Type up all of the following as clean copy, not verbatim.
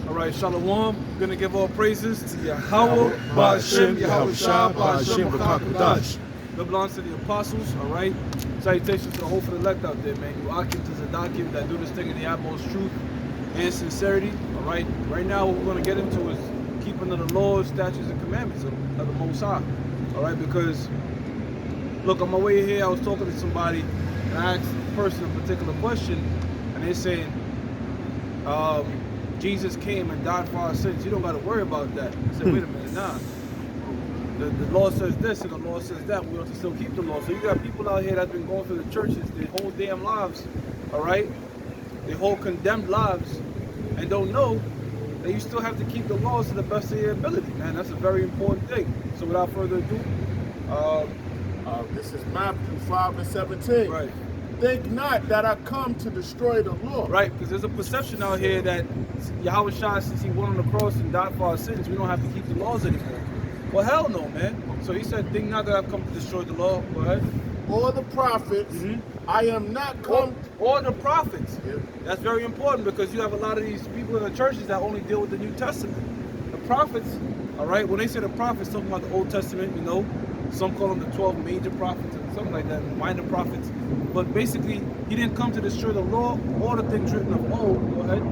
All right, Shalom. We're going to give all praises to Yahweh, Ba'ashem, Yahweh Shah, Ba'ashem, B'Kakadash. That belongs to the apostles, all right? Salutations to the whole for the elect out there, man. You Akim to Zadakim that do this thing in the utmost truth and sincerity, all right? Right now, what we're going to get into is keeping of the laws, statutes, and commandments of the Most High, all right? Because, look, on my way here, I was talking to somebody, and I asked the person a particular question, and they're saying, Jesus came and died for our sins. You don't got to worry about that. I said, wait a minute, nah. The law says this and the law says that. We have to still keep the law. So you got people out here that's been going through the churches their whole damn lives, all right? Their whole condemned lives, and don't know that you still have to keep the laws to the best of your ability, man. That's a very important thing. So without further ado, this is Matthew 5:17. Right. Think not that I come to destroy the law. Right, because there's a perception out here that Yahweh Shah, since he went on the cross and died for our sins, we don't have to keep the laws anymore. Well, hell no, man. So he said, think not that I've come to destroy the law. Go ahead. Or the prophets. I am not come. Or the prophets. Yeah. That's very important because you have a lot of these people in the churches that only deal with the New Testament. The prophets, all right, when they say the prophets, talking about the Old Testament, you know, some call them the 12 major prophets and something like that, minor prophets. But basically, he didn't come to destroy the law or the things written of old. Go ahead.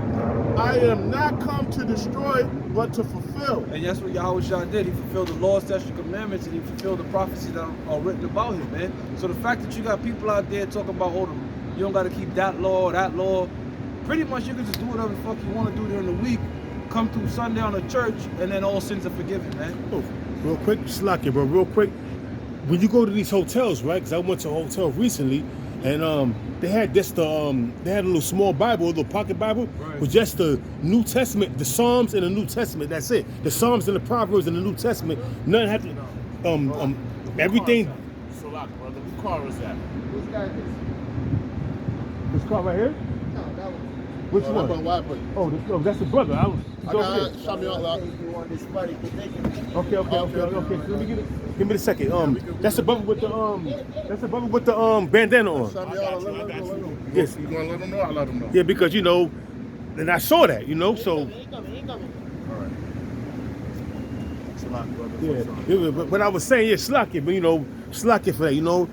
I am not come to destroy, but to fulfill. And that's what Yahweh Shah did. He fulfilled the law, statutes, commandments, and he fulfilled the prophecies that are written about him, man. So the fact that you got people out there talking about, hold on, you don't got to keep that law or that law. Pretty much you can just do whatever the fuck you want to do during the week, come through Sunday on the church, and then all sins are forgiven, man. Oh, real quick, slack it, bro. Real quick. When you go to these hotels, right? Because I went to a hotel recently, and they had just they had a little small Bible, a little pocket Bible, right, with just the New Testament, the Psalms and the New Testament. That's it. The Psalms and the Proverbs and the New Testament. None had to. Everything. So, brother, whose car is that? Who's got this? This car right here. No, that one. Which one? Oh, that's the brother. I got shot me out loud. You want this buddy to take it? Okay. So let me get it. Give me the second. That's the brother with the bandana on. Shot me out. Let him. Yes. You gonna let him know? I'll let him know. Yeah, because you know, and I saw that, you know, so. He coming. All right. Slack, brother. Yeah, but I was saying, yeah, slack it, but you know, slack it for that, you know,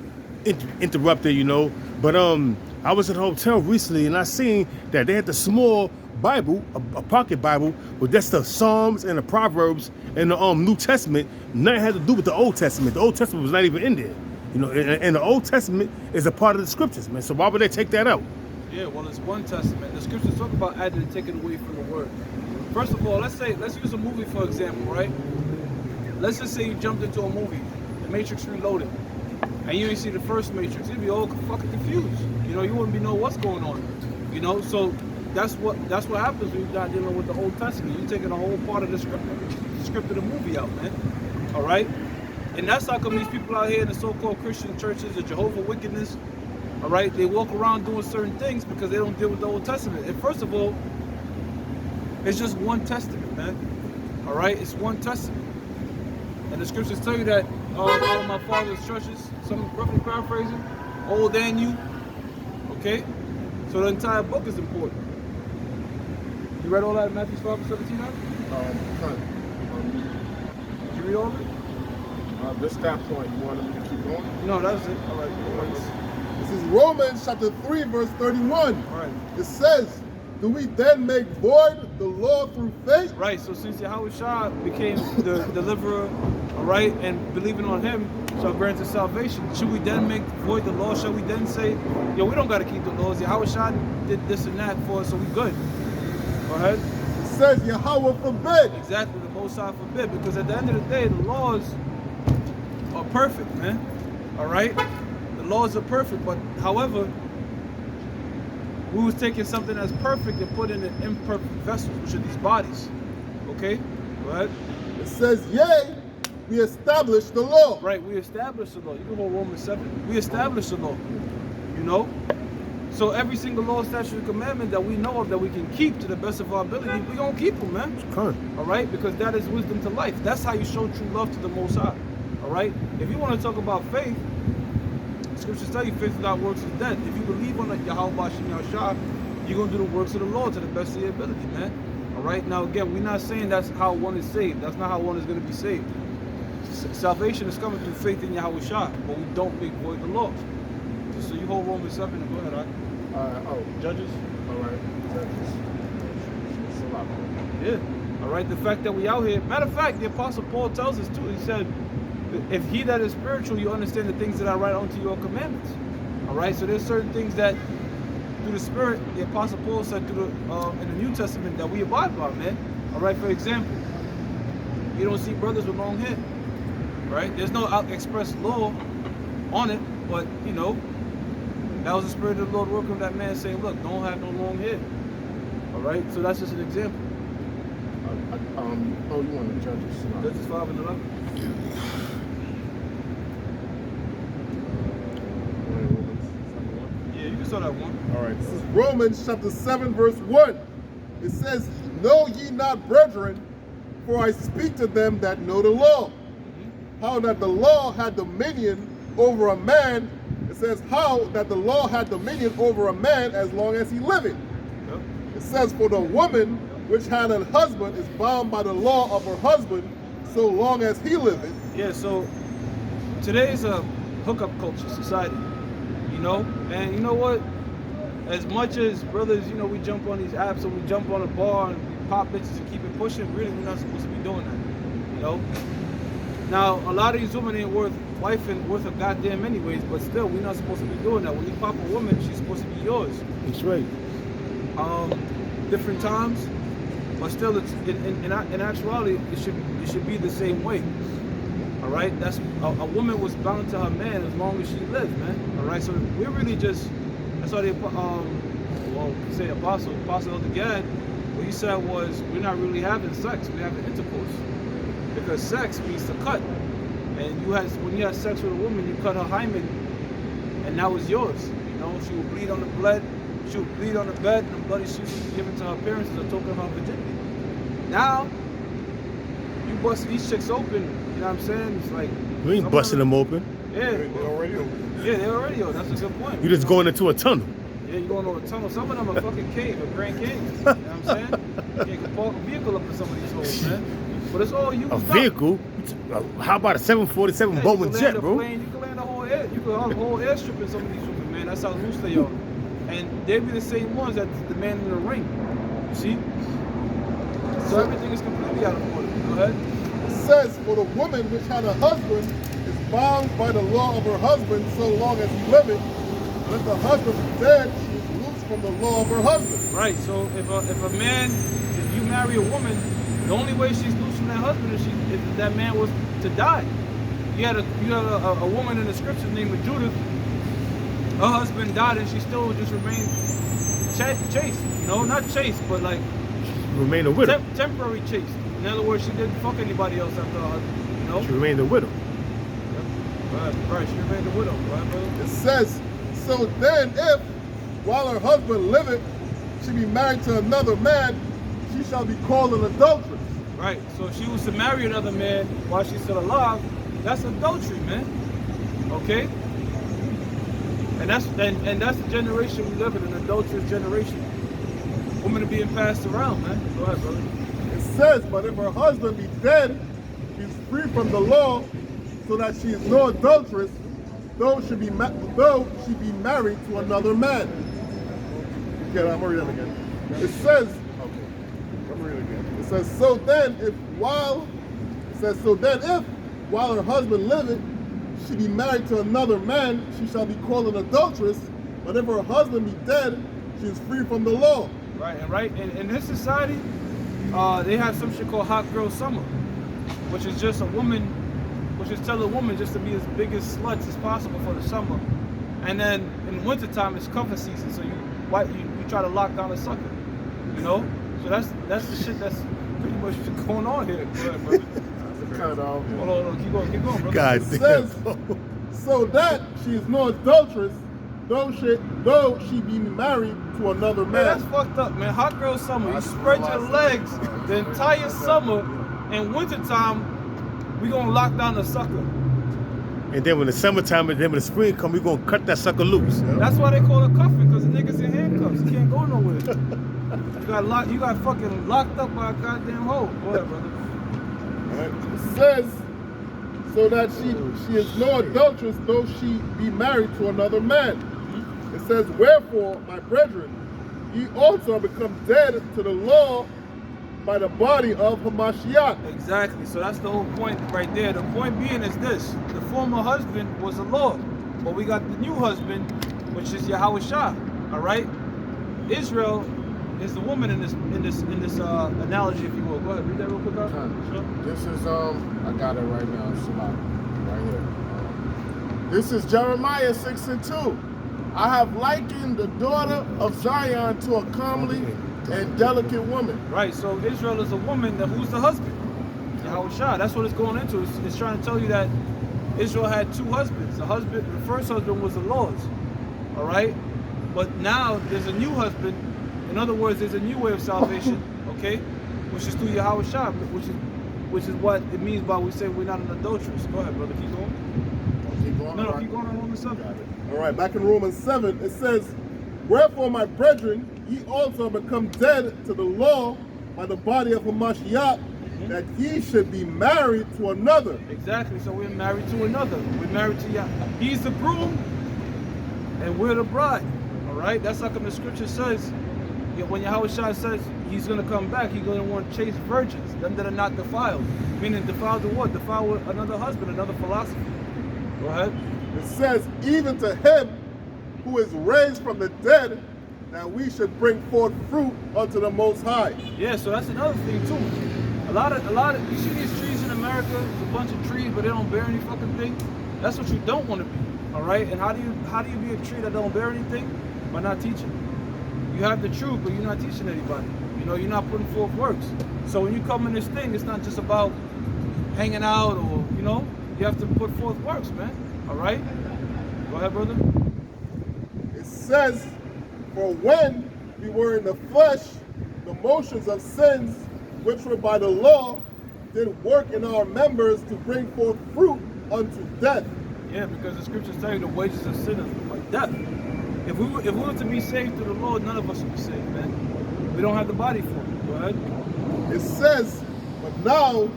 interrupted, you know. But I was at a hotel recently and I seen that they had the small Bible, a pocket Bible, with just the Psalms and the Proverbs and the New Testament. Nothing had to do with the Old Testament. The Old Testament was not even in there, you know. And the Old Testament is a part of the scriptures, man. So why would they take that out? Yeah, well, it's one testament. The scriptures talk about adding and taking away from the word. First of all, let's use a movie for example, right? Let's just say you jumped into a movie, The Matrix Reloaded, and you didn't see the first Matrix. You'd be all fucking confused. You know, you wouldn't know what's going on. You know, so that's what happens when you're not dealing with the Old Testament. You're taking a whole part of the script of the movie out, man. All right, and that's how come these people out here in the so-called Christian churches, the Jehovah Wickedness, all right, they walk around doing certain things because they don't deal with the Old Testament. And first of all, it's just one testament, man. All right, it's one testament. And the scriptures tell you that all of my father's churches, some roughly paraphrasing, old and new. Okay, so the entire book is important. You read all that in Matthew 5:17? Did you read all of it? This that point. You want me to keep going? No, that was it. All right. This is Romans chapter 3, verse 31. All right. It says, do we then make void the law through faith? Right, so since Yahweh Shah became the deliverer, all right, and believing on him shall grant us salvation, should we then make void the law? Shall we then say, yo, we don't got to keep the laws. Yahweh Shah did this and that for us, so we good. Go ahead. It says Yahweh forbid. Exactly, the Most High forbid, because at the end of the day, the laws are perfect, man. All right? The laws are perfect, but however, we was taking something that's perfect and put in an imperfect vessels, which are these bodies. Okay? Go ahead. It says, yea, we establish the law. Right, we established the law. You can hold Romans 7. We established the law. You know? So every single law, statute, and commandment that we know of that we can keep to the best of our ability, we're going to keep them, man. All right? Because that is wisdom to life. That's how you show true love to the Most High. All right? If you want to talk about faith, scriptures tell you faith without works is dead. If you believe on Yahweh Ba'ashem Yahshua, you're going to do the works of the Lord to the best of your ability, man. All right? Now, again, we're not saying that's how one is saved. That's not how one is going to be saved. Salvation is coming through faith in Yahweh Shah, but we don't make void the law. So you hold Romans 7 and go ahead, Judges? All right. Judges. It's a lot. Yeah. All right, the fact that we out here. Matter of fact, the Apostle Paul tells us too. He said, if he that is spiritual, you understand the things that I write unto your commandments. All right, so there's certain things that through the Spirit, the Apostle Paul said through in the New Testament that we abide by, man. All right, for example, you don't see brothers with long hair, right? There's no express law on it, but you know, that was the Spirit of the Lord working with that man saying, look, don't have no long hair. All right, so that's just an example. Oh, you want the Judges? Judges 5 and 11. Yeah, you can start at 1. All right, this is Romans chapter 7, verse 1. It says, know ye not, brethren, for I speak to them that know the law, how that the law had dominion over a man. It says, how that the law had dominion over a man as long as he liveth. Yep. It says, for the woman which had a husband is bound by the law of her husband so long as he liveth. Yeah, so today's a hookup culture society, you know? And you know what? As much as brothers, you know, we jump on these apps and we jump on a bar and we pop bitches and keep it pushing, really we're not supposed to be doing that, you know? Now, a lot of these women ain't worth a goddamn anyways, but still, we're not supposed to be doing that. When you pop a woman, she's supposed to be yours. That's right. Different times, but still, it's in actuality, it should be the same way. All right, that's a woman was bound to her man as long as she lived, man. All right, so we're really just that's why they say Apostle Elder Gad. What he said was we're not really having sex, we're having intercourse, because sex means to cut, and when you had sex with a woman, you cut her hymen, and that was yours. You know, she would bleed on the blood. She would bleed on the bed, and the bloody sheets would be given to her parents as a token of her virginity. Now, you bust these chicks open, you know what I'm saying? It's like... We ain't busting them open. Yeah. They're already open. Yeah, they're already open. That's a good point. You just going into a tunnel. Yeah, you're going over a tunnel. Some of them are fucking cave, or Grand Canyons. You know what I'm saying? You can park a vehicle up in some of these holes, man. But it's all used A up. vehicle? How about a 747 Bowman jet, bro? Plane, you can land a whole air. You can have a whole airstrip in some of these women, man. That's how loose they are. And they be the same ones that the man in the ring. You see? So everything is completely out of order. Go ahead. It says, for the woman which had a husband is bound by the law of her husband so long as he liveth. And if the husband is dead, she is loose from the law of her husband. Right. So if you marry a woman, the only way she's loose from that husband is if that man was to die. You had a woman in the scriptures named Judith. Her husband died and she still just remained chaste. You know, not chaste, but like Remain a widow. Temporary chaste. In other words, she didn't fuck anybody else after her husband. You know. She remained a widow. Right. She remained a widow. Right, brother. It says, so then if, while her husband liveth, she be married to another man, she shall be called an adulteress. Right. So if she was to marry another man while she's still alive, that's adultery, man. Okay. And that's the generation we live in, an adulterous generation. Women are being passed around, man. Go ahead, brother. It says, but if her husband be dead, she's free from the law, so that she is no adulteress, though she be married to another man. Again, I'm reading it again. It says, okay, I'm reading it again. It says, so then if while her husband liveth, she be married to another man, she shall be called an adulteress. But if her husband be dead, she is free from the law. Right. And in this society, they have some shit called hot girl summer, which is just tell a woman just to be as big as sluts as possible for the summer. And then in wintertime, it's comfort season, so you try to lock down a sucker. You know? So that's the shit that's pretty much going on here. Go ahead, brother. Hold on, keep going, brother. God It damn. says, so that she is no adulteress, though she be married to another Man, man. that's fucked up, man. Hot girl summer, you spread your legs the entire summer, and wintertime, we gonna lock down the sucker. And then when the summertime and then when the spring come, we gonna cut that sucker loose. That's why they call it cuffing, because the niggas in handcuffs. He can't go nowhere. You got fucking locked up by a goddamn hoe. Go ahead, brother. It says, so that she is no adulteress, though she be married to another man. It says, wherefore, my brethren, ye also are become dead to the law by the body of Hamashiach. Exactly. So that's the whole point right there. The point being is this: the former husband was the Lord, but we got the new husband, which is Yahweh Shah. All right. Israel is the woman in this analogy, if you will. Go ahead, read that real quick. Sure. This is I got it right now. Shabbat, right here. This is Jeremiah 6:2. I have likened the daughter of Zion to a comely and delicate woman. Right. So Israel is a woman. Who's the husband? Yahweh Shah. That's what it's going into. It's trying to tell you that Israel had two husbands. The first husband was the Lord's. All right. But now there's a new husband. In other words, there's a new way of salvation, okay, which is through Yahweh Shah, which is what it means by we say we're not an adulteress. Go ahead, brother, keep going. Keep going. No, keep going on the subject. All right, back in Romans 7, it says, wherefore, my brethren, ye also become dead to the law by the body of Hamashiach, that ye should be married to another. Exactly. So we're married to another. We're married to Yah. He's the groom, and we're the bride. All right. That's how come the scripture says. When Yahweh Shah says he's going to come back, he's going to want to chase virgins, them that are not defiled. Meaning defiled to what? Defiled with another husband, another philosophy. Go ahead. It says, even to him who is raised from the dead, that we should bring forth fruit unto the Most High. Yeah, so that's another thing too. A lot of, you see these trees in America, it's a bunch of trees, but they don't bear any fucking thing. That's what you don't want to be, all right? And how do you be a tree that don't bear anything? By not teaching. You have the truth, but you're not teaching anybody. You know, you're not putting forth works. So when you come in this thing, it's not just about hanging out or, you know, you have to put forth works, man. All right? Go ahead, brother. It says, for when we were in the flesh, the motions of sins, which were by the law, did work in our members to bring forth fruit unto death. Yeah, because the scriptures tell you the wages of sin is like death. If we were to be saved through the Lord, none of us would be saved, man. We don't have the body for it. Go ahead. It says, but now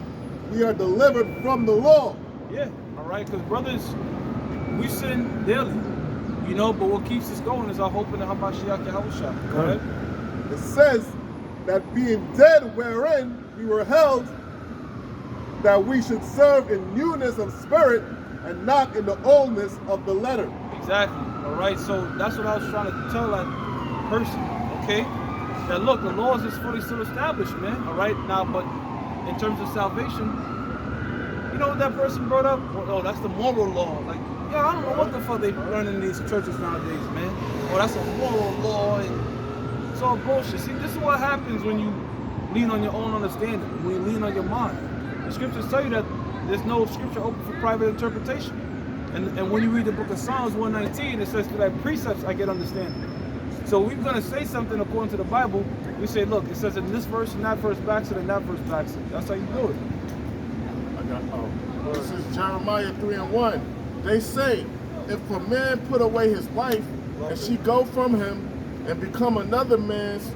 we are delivered from the law. Yeah, all right, because brothers, we sin daily, you know, but what keeps us going is our hope in the Hamashiach Yahweh Shah. Go ahead. It says that being dead wherein we were held, that we should serve in newness of spirit and not in the oldness of the letter. Exactly. All right. So that's what I was trying to tell that person. Okay. That look, the laws is fully still established, man. All right. Now, but in terms of salvation, you know what that person brought up? Oh, that's the moral law. Like, yeah, I don't know what the fuck they learn in these churches nowadays, man. Oh, that's a moral law, and it's all bullshit. See, this is what happens when you lean on your own understanding. When you lean on your mind. The scriptures tell you that there's no scripture open for private interpretation. And when you read the book of Psalms 119, it says, through thy precepts I get understanding. So we're going to say something according to the Bible. We say, look, it says in this verse and that verse backs it and that verse backs it. That's how you do it. This is Jeremiah 3:1. They say, if a man put away his wife, and she go from him, and become another man's,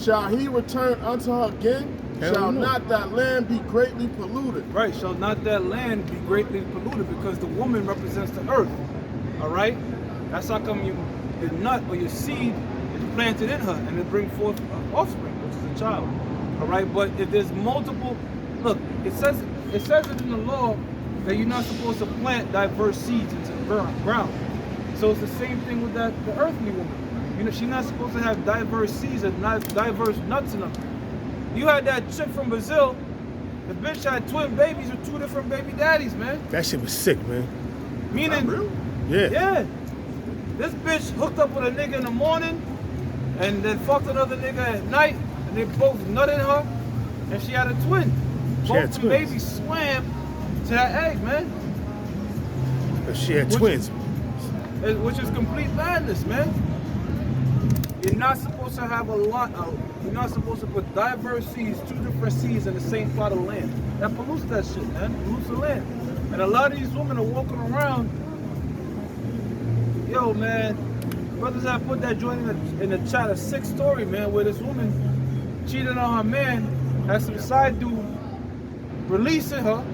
shall he return unto her again? Shall not that land be greatly polluted? Right, shall not that land be greatly polluted, because the woman represents the earth. All right? That's how come your nut or your seed is planted in her and it brings forth an offspring, which is a child. All right? But if there's multiple, look, it says it in the law that you're not supposed to plant diverse seeds into the ground. So it's the same thing with the earthly woman. You know, she's not supposed to have diverse seeds and diverse nuts in them. You had that chick from Brazil, the bitch had twin babies with two different baby daddies, man. That shit was sick, man. Meaning, yeah. This bitch hooked up with a nigga in the morning and then fucked another nigga at night, and they both nutted her, and she had a twin. Both the babies swam to that egg, man. But she had twins. Which is complete madness, man. You're not supposed to have you're not supposed to put diverse seeds, two different seeds in the same plot of land. That pollutes that shit, man. Pollutes the land. And a lot of these women are walking around. Yo, man, brothers have put that joint in the chat, a sick story, man, where this woman cheated on her man, had some side dude releasing her,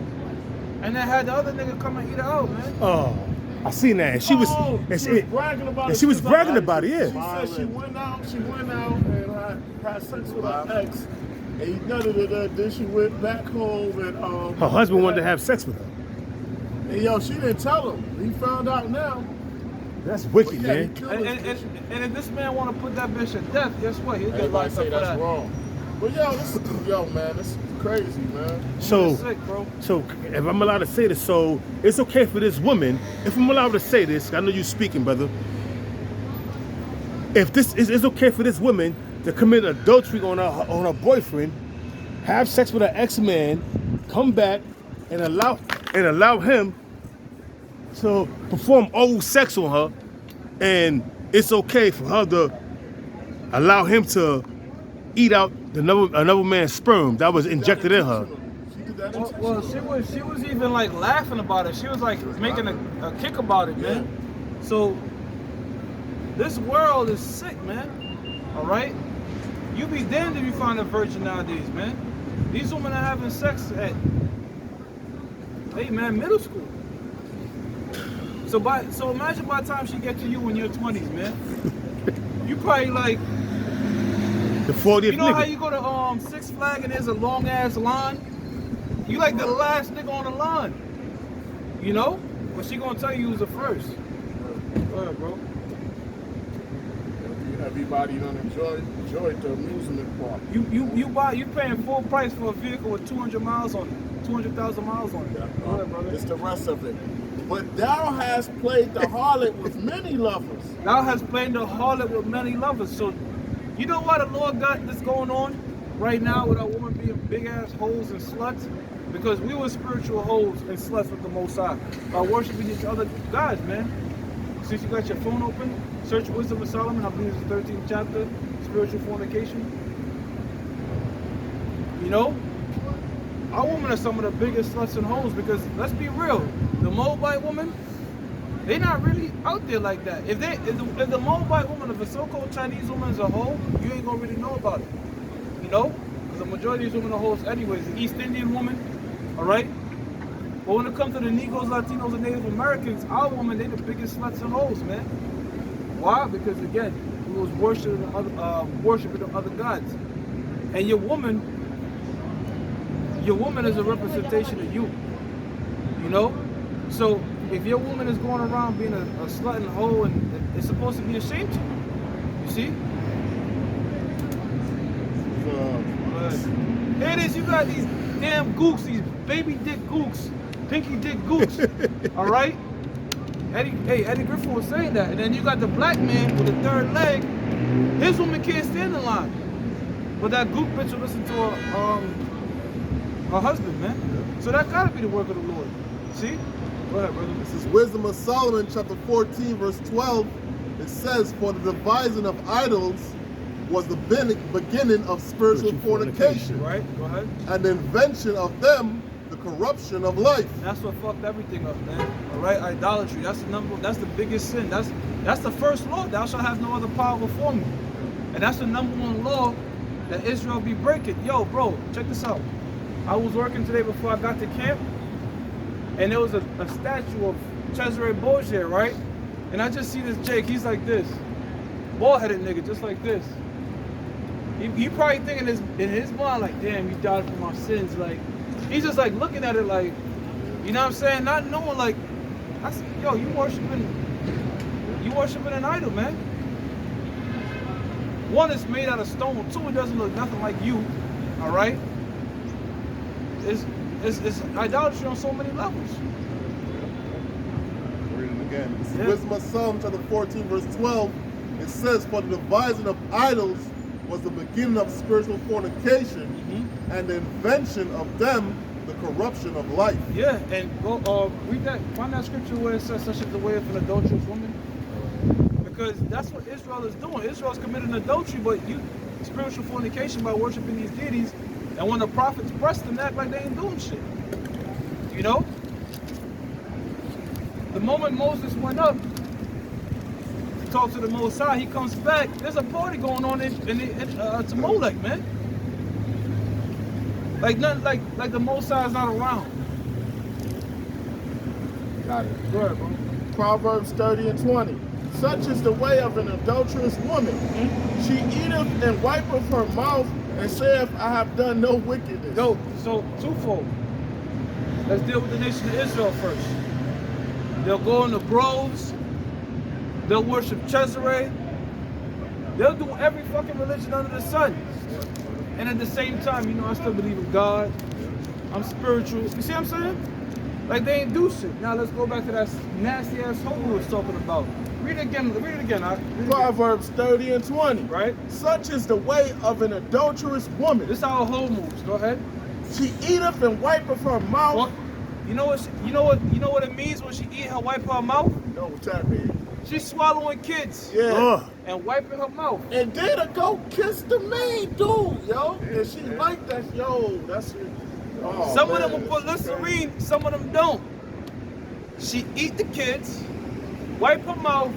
and then had the other nigga come and eat her out, man. Oh, I seen that. And she was, bragging about and it. she was She's bragging like, about it, yeah. She said she went out and had sex with her ex, and he nutted it up. Then she went back home and Her husband wanted to have sex with her. And yo, she didn't tell him. He found out now. That's wicked, Yeah, he man. killed his bitch. And if this man want to put that bitch to death, guess what? He'll get Everybody locked up say for that's that. wrong. But man, this is crazy, man. So, Sick, bro. so if I'm allowed to say this, so it's okay for this woman, if I'm allowed to say this, I know you speaking, brother. If this is, it's okay for this woman to commit adultery on her boyfriend, have sex with her ex-man, come back and allow him to perform oral sex on her, and it's okay for her to allow him to eat out another man's sperm that was injected in her. She did that Well, intentionally. she was even like laughing about it. She was like making a kick about it, man. So this world is sick, man. All right, you be damned if you find a virgin nowadays, man. These women are having sex at, hey man, middle school. So imagine by the time she get to you in your 20s, man, you probably like, The 40th you know how nigga. you go to Six Flags and there's a long ass line? You like the last nigga on the line, you know? But she gonna tell you who's the first. Go ahead, bro. Everybody don't enjoy the amusement park. You paying full price for a vehicle with 200 miles on it, 200,000 miles on it. Go ahead, brother. It's the rest of it. But thou hast played the harlot with many lovers. Thou has played the harlot with many lovers. So, you know why the Lord got this going on right now with our women being big ass hoes and sluts? Because we were spiritual hoes and sluts with the Most High by worshiping each other gods, man. Since you got your phone open, search Wisdom of Solomon. I believe it's the 13th chapter, spiritual fornication. You know, our women are some of the biggest sluts and hoes because let's be real, the Moabite woman, they're not really out there like that. If the Moabite woman, if a so-called Chinese woman is a hoe, you ain't gonna really know about it. You know? Because the majority of these women are hoes anyways. The East Indian woman, alright? But when it comes to the Negroes, Latinos, and Native Americans, our women, they the biggest sluts and hoes, man. Why? Because again, we was worshiping the other gods. And your woman is a representation of you. You know? So if your woman is going around being a slut and a hoe, and it's supposed to be ashamed to you. You see? Here it is, you got these damn gooks, these baby dick gooks, pinky dick gooks. Alright? Eddie Griffin was saying that. And then you got the black man with the third leg. His woman can't stand in line. But that gook bitch will listen to her husband, man. So that gotta be the work of the Lord. See? Go ahead, brother. This is Wisdom of Solomon, chapter 14, verse 12. It says, for the devising of idols was the beginning of spiritual fornication. Right? Go ahead. And the invention of them, the corruption of life. That's what fucked everything up, man. Alright, idolatry. That's the biggest sin. That's the first law. Thou shalt have no other power before me. And that's the #1 law that Israel be breaking. Yo, bro, check this out. I was working today before I got to camp, and there was a statue of Cesare Borgia, right? And I just see this Jake, he's like this. Bald-headed nigga, just like this. He probably thinking in his mind, like, damn, you died for my sins. Like, he's just like looking at it like, you know what I'm saying? Not knowing, like, I said, yo, you worshiping an idol, man. One, it's made out of stone. Two, it doesn't look nothing like you, all right? It's idolatry on so many levels. Read it again. This is Yeah. Wisdom of Solomon, chapter 14, verse 12. It says, for the devising of idols was the beginning of spiritual fornication, and the invention of them, the corruption of life. Yeah, and go read that. Find that scripture where it says, such is the way of an adulterous woman. Because that's what Israel is doing. Israel is committing adultery, but spiritual fornication by worshiping these deities. And when the prophets press them, act like they ain't doing shit. You know? The moment Moses went up to talk to the Most High, he comes back. There's a party going on to Molech, man. Like nothing, like the Most High is not around. Got it. Go ahead, bro. Proverbs 30 and 20. Such is the way of an adulterous woman. She eateth and wipeth her mouth and saith, I have done no wickedness. Yo, so twofold. Let's deal with the nation of Israel first. They'll go in the groves. They'll worship Cesare. They'll do every fucking religion under the sun. And at the same time, you know, I still believe in God. I'm spiritual. You see what I'm saying? Like they ain't do shit. Now let's go back to that nasty ass hole we was talking about. Read it again. Read it again. Proverbs 30 and 20. Right? Such is the way of an adulterous woman. This is how a hoe moves. Go ahead. She eateth and wipeth her mouth. Well, you know what it means when she eat her wipe her mouth? No, what's that mean? She's swallowing kids. Yeah. Ugh. And wiping her mouth. And then to go kiss the main dude, yo. And she like that, yo. That's it. Oh, Some man, of them will put that's Listerine, some of them don't. She eat the kids, wipe her mouth,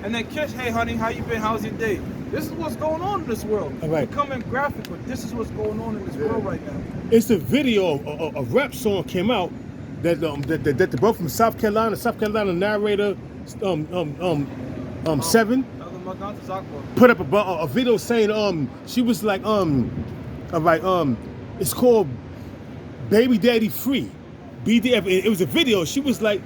and then kiss, hey honey, how you been? How's your day? This is what's going on in this world. All right. Becoming graphic, but this is what's going on in this world right now. It's a video, a rap song came out that the bro from South Carolina narrator, 7 put up a video saying she was like it's called Baby Daddy Free, BDF. It was a video. She was like,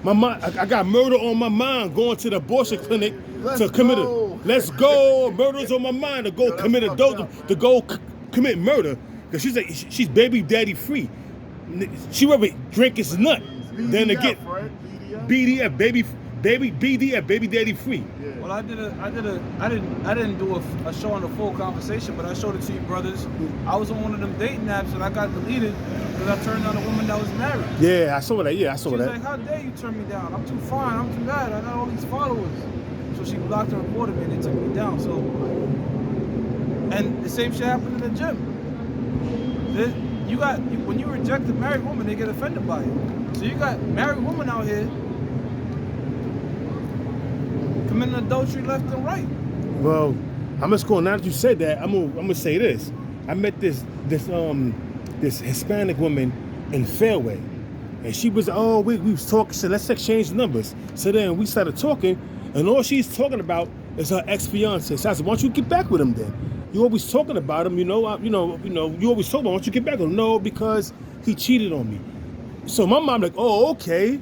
my mind, I got murder on my mind, going to the abortion clinic to commit let's go, murder's on my mind to go commit adult, to go commit murder, because she's like, she's baby daddy free. She rather drink his nut than to get BDF, baby BDF, baby daddy free. Yeah. Well, I didn't do a show on the full conversation, but I showed it to you brothers. I was on one of them dating apps and I got deleted because I turned down a woman that was married. Yeah, I saw that. Yeah, I saw that. She's like, how dare you turn me down? I'm too fine. I'm too bad. I got all these followers. So she blocked and reported me and they took me down. So, and the same shit happened in the gym. When you reject a married woman, they get offended by it. So you got married women out here committing adultery left and right. Well, I'm just going. Now that you said that, I'm gonna say this. I met this Hispanic woman in Fairway, and she was we was talking. So let's exchange numbers. So then we started talking, and all she's talking about is her ex-fiance. So I said, why don't you get back with him then? You always talking about him, you always talk about. Why don't you get back with him? No, because he cheated on me. So my mom like, oh, okay.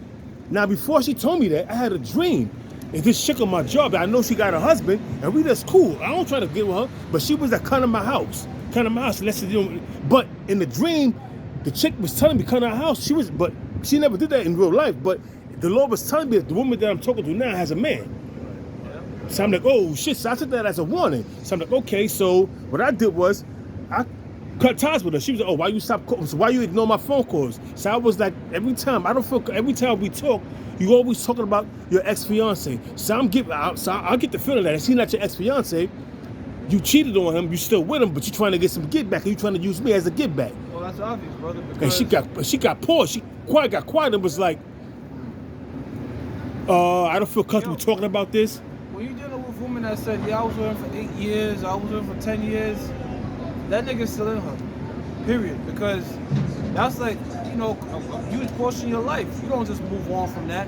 Now before she told me that, I had a dream. And this chick on my job, I know she got a husband, and we just cool. I don't try to get with her, but she was like, come to my house. But in the dream, the chick was telling me, come to our house. But she never did that in real life. But the Lord was telling me that the woman that I'm talking to now has a man. So I'm like, oh shit. So I took that as a warning. So I'm like, okay. So what I did was, I cut ties with her. She was like, oh, why you stop calling? So why you ignore my phone calls? So I was like, every time we talk, you always talking about your ex-fiance. So I'll get the feeling that if he's not your ex-fiance, you cheated on him, you still with him, but you're trying to get some get back, and you're trying to use me as a get back. Well, that's obvious, brother. And she got paused. She got quiet and was like, I don't feel comfortable talking about this. When you're dealing with women that said, yeah, I was with him for 8 years, I was with him for 10 years, that nigga's still in her. Period. Because that's like, a huge portion of your life. You don't just move on from that.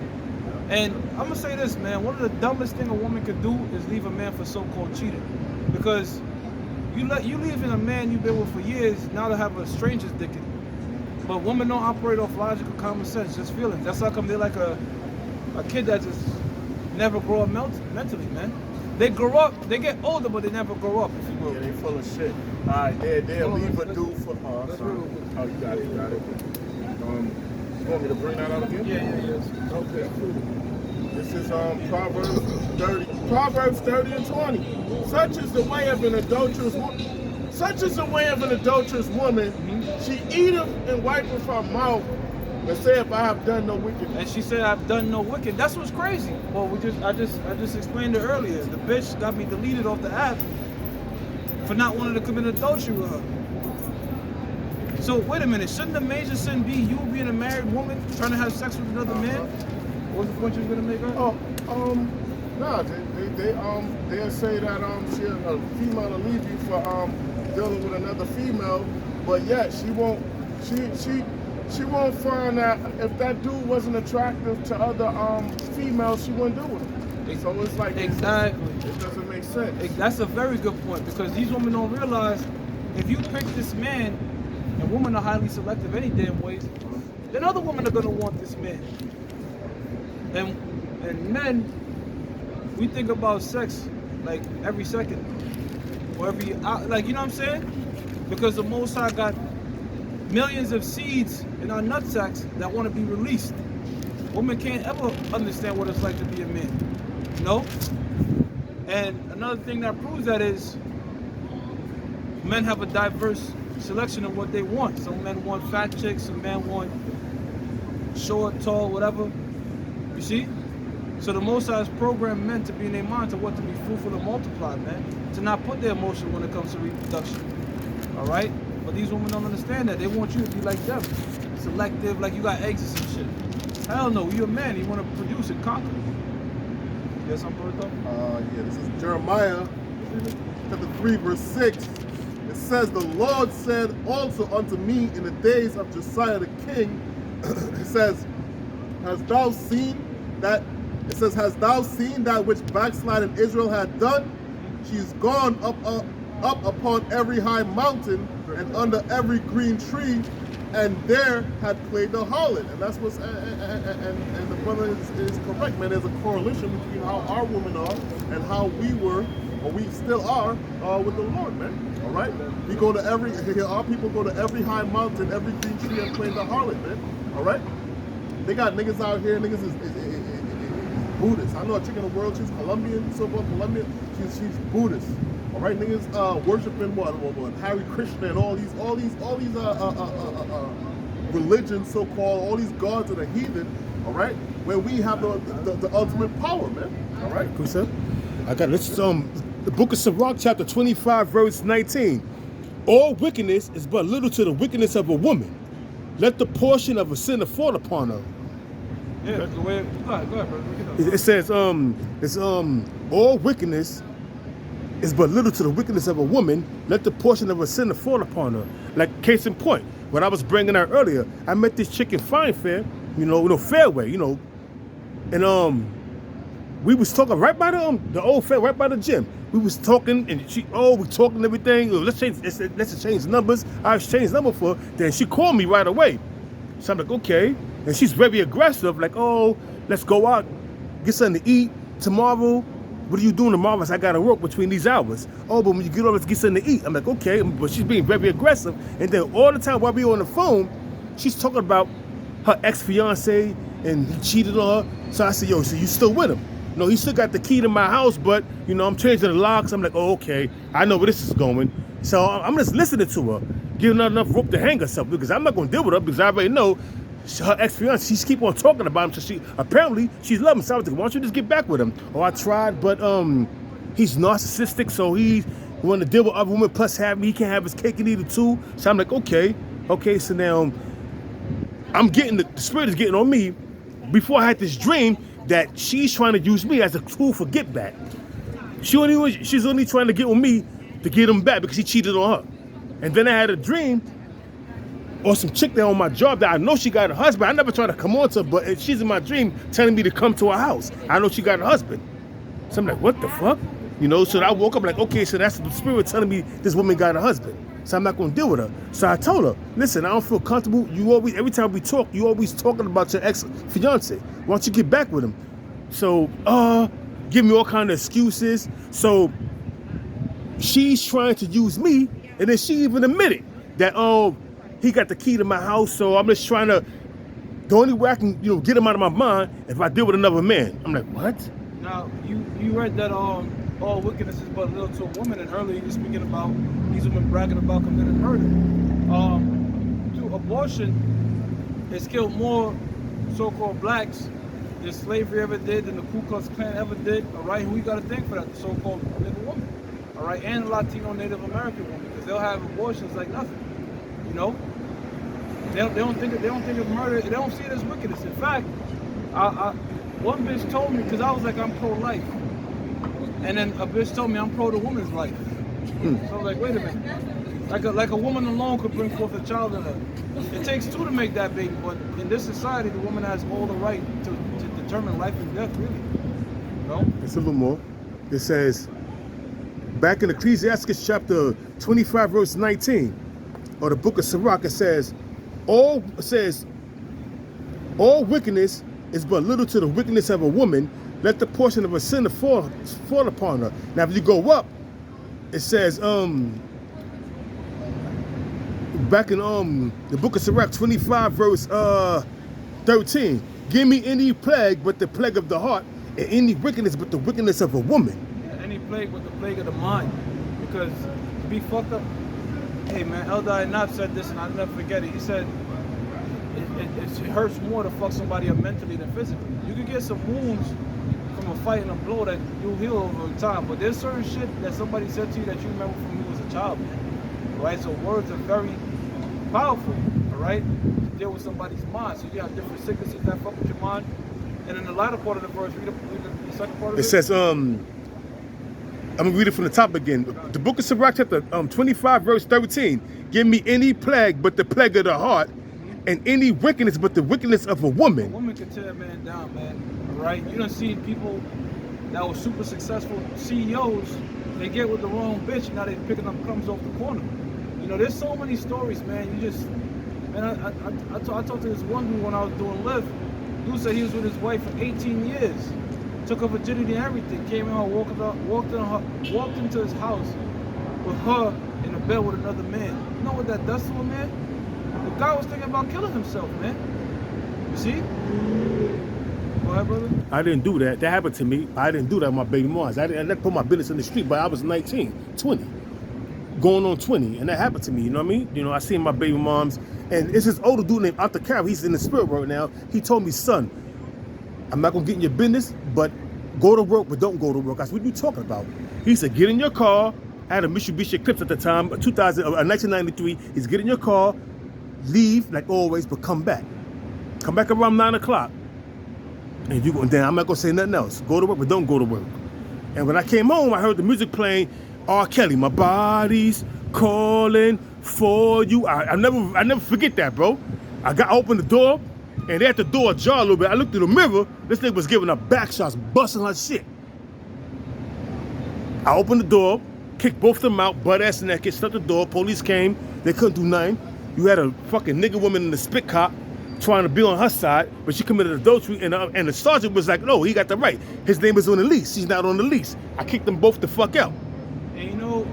And I'm gonna say this, man, one of the dumbest thing a woman could do is leave a man for so-called cheating. Because you leaving a man you've been with for years now to have a stranger's dick in you. But women don't operate off logical common sense, just feelings. That's how come they're like a kid that just never grow up mentally, man. They grow up, they get older, but they never grow up, if you will. Yeah, they full of shit. All right, they'll leave a dude for her. Oh, you got it. You want me to bring that out again? Yeah. Okay, cool. This is Proverbs 30 and 20. Such is the way of an adulterous woman. Such is the way of an adulterous woman. She eateth and wipeth her mouth and saith, I have done no wicked. And she said, I've done no wicked. That's what's crazy. Well, I just explained it earlier. The bitch got me deleted off the app for not wanting to commit adultery with her. So wait a minute, shouldn't the major sin be you being a married woman trying to have sex with another man? What was the point you were gonna make her? No, they'll say that a female will leave you for dealing with another female, But yet she won't find that if that dude wasn't attractive to other females, she wouldn't do it. So it's like Exactly. it doesn't make sense. That's a very good point, because these women don't realize if you pick this man, and women are highly selective any damn way, then other women are gonna want this man. And men, we think about sex like every second, or every hour, like, you know what I'm saying? Because the Most High got millions of seeds in our nutsacks that want to be released. Women can't ever understand what it's like to be a man, you know? And another thing that proves that is men have a diverse selection of what they want. Some men want fat chicks, some men want short, tall, whatever. You see? So the Most High has programmed men to be in their mind to what? To be fruitful and multiply, man. To not put their emotion when it comes to reproduction. Alright? But these women don't understand that. They want you to be like them. Selective, like you got eggs or some shit. Hell no, you're a man. You want to produce and conquer. You got something for it though? Yeah, this is Jeremiah chapter 3, verse 6. It says, the Lord said also unto me in the days of Josiah the king, it says, hast thou seen that which backsliding Israel had done? She's gone up upon every high mountain and under every green tree, and there had played the harlot. And that's what's and the brother is correct, man. There's a correlation between how our women are and how we were, or we still are, with the Lord, man. All right, we go to our people go to every high mountain, every green tree, and play the harlot, man. All right, they got niggas out here. Niggas is Buddhist. I know a chick in the world. She's Colombian, so-called Colombian. She's Buddhist. All right, niggas worshiping what Hare Krishna and all these religions, so-called, all these gods of the heathen. All right, where we have the ultimate power, man. All right, Cool, sir. I got this. The book of Sirach, chapter 25, verse 19. All wickedness is but little to the wickedness of a woman. Let the portion of a sinner fall upon her. Yeah, the way. Go ahead, bro. It says, all wickedness is but little to the wickedness of a woman. Let the portion of a sinner fall upon her. Like case in point, when I was bringing out earlier, I met this chick in Fine Fair, Fairway, and we was talking right by the old fair, right by the gym. We was talking, and we talking everything. Let's exchange numbers. I exchanged number for her. Then she called me right away. So I'm like, okay. And she's very aggressive, like, oh, let's go out, get something to eat tomorrow. What are you doing tomorrow? I said, I gotta work between these hours. Oh, but when you get over, let's get something to eat. I'm like, okay, but she's being very aggressive. And then all the time while we were on the phone, she's talking about her ex-fiance and he cheated on her. So I said, yo, so you still with him? No, he still got the key to my house, but I'm changing the locks. I'm like, oh, okay, I know where this is going. So I'm just listening to her, giving her enough rope to hang herself, because I'm not gonna deal with her, because I already know her ex-fiance, she's keep on talking about him. So apparently she's loving him. So I was like, why don't you just get back with him? Oh, I tried, but he's narcissistic, so he want to deal with other women, plus he can't have his cake and eat it too. So I'm like, okay. So now I'm getting the spirit is getting on me. Before I had this dream that she's trying to use me as a tool for get back. She's only trying to get on me to get him back because he cheated on her. And then I had a dream or some chick there on my job that I know she got a husband. I never tried to come on to her, but she's in my dream telling me to come to her house. I know she got a husband. So I'm like, what the fuck? So I woke up like, okay, so that's the spirit telling me this woman got a husband. So I'm not gonna deal with her. So I told her, listen, I don't feel comfortable. Every time we talk, you always talking about your ex-fiance. Why don't you get back with him? So, give me all kind of excuses. So she's trying to use me, and then she even admitted that, he got the key to my house, so I'm just trying to, the only way I can, get him out of my mind if I deal with another man. I'm like, what? Now, you read that all wickedness is but little to a woman, and earlier you were speaking about these women bragging about committing murder. Abortion has killed more so-called blacks than slavery ever did, than the Ku Klux Klan ever did. All right, who we got to thank for that? The so-called nigger woman. All right, and the Latino Native American woman, because they'll have abortions like nothing. They don't think of murder. They don't see it as wickedness. In fact, one bitch told me, because I was like, I'm pro-life. And then a bitch told me I'm pro the woman's life. So I was like, wait a minute. Like a woman alone could bring forth a child in her. It takes two to make that baby, but in this society, the woman has all the right to determine life and death, really. No? It's a little more. It says, back in Ecclesiastes chapter 25, verse 19, or the book of Sirach, it says, all wickedness is but little to the wickedness of a woman. Let the portion of a sinner fall upon her. Now, if you go up, it says, back in the book of Sirach 25, verse 13, give me any plague but the plague of the heart, and any wickedness but the wickedness of a woman. Yeah, any plague but the plague of the mind. Because to be fucked up. Hey man, Elder Inab said this and I'll never forget it. He said it hurts more to fuck somebody up mentally than physically. You can get some wounds from a fight and a blow that you'll heal over time, but there's certain shit that somebody said to you that you remember from when you was a child, man. Right? So words are very powerful, all right? To deal with somebody's mind. So you have different sicknesses that fuck with your mind. And in the latter part of the verse, read the second part of it. It says, I'm gonna read it from the top again. The book of Sirach, chapter 25, verse 13. Give me any plague but the plague of the heart, and any wickedness but the wickedness of a woman. A woman can tear a man down, man. All right? You done seen people that were super successful CEOs, they get with the wrong bitch, and now they picking up crumbs off the corner. You know, there's so many stories, man. You just, man, I talked to this one dude when I was doing Lyft. Dude said he was with his wife for 18 years. Took her virginity and everything. Came out, walked into his house with her in a bed with another man. You know what that does to a man? The guy was thinking about killing himself, man. You see? Go ahead, brother. I didn't do that. That happened to me. I didn't do that with my baby moms. I didn't put my business in the street, but I was 19, 20. Going on 20, and that happened to me, you know what I mean? You know, I seen my baby moms, and it's this older dude named Arthur Carroll. He's in the spirit world now. He told me, son, I'm not gonna get in your business, but go to work, but don't go to work. I said, what are you talking about? He said, get in your car. I had a Mitsubishi Eclipse at the time, 1993. He's get in your car, leave like always, but come back. Come back around 9 o'clock. And then I'm not gonna say nothing else. Go to work, but don't go to work. And when I came home, I heard the music playing. R. Kelly, my body's calling for you. I never forget that, bro. I opened the door, and they had the door ajar a little bit. I looked in the mirror. This thing was giving her back shots, busting her shit. I opened the door, kicked both of them out, butt ass naked, shut the door. Police came. They couldn't do nothing. You had a fucking nigga woman in the spit cop trying to be on her side, but she committed adultery, and the sergeant was like, no, he got the right. His name is on the lease. She's not on the lease. I kicked them both the fuck out. And you know,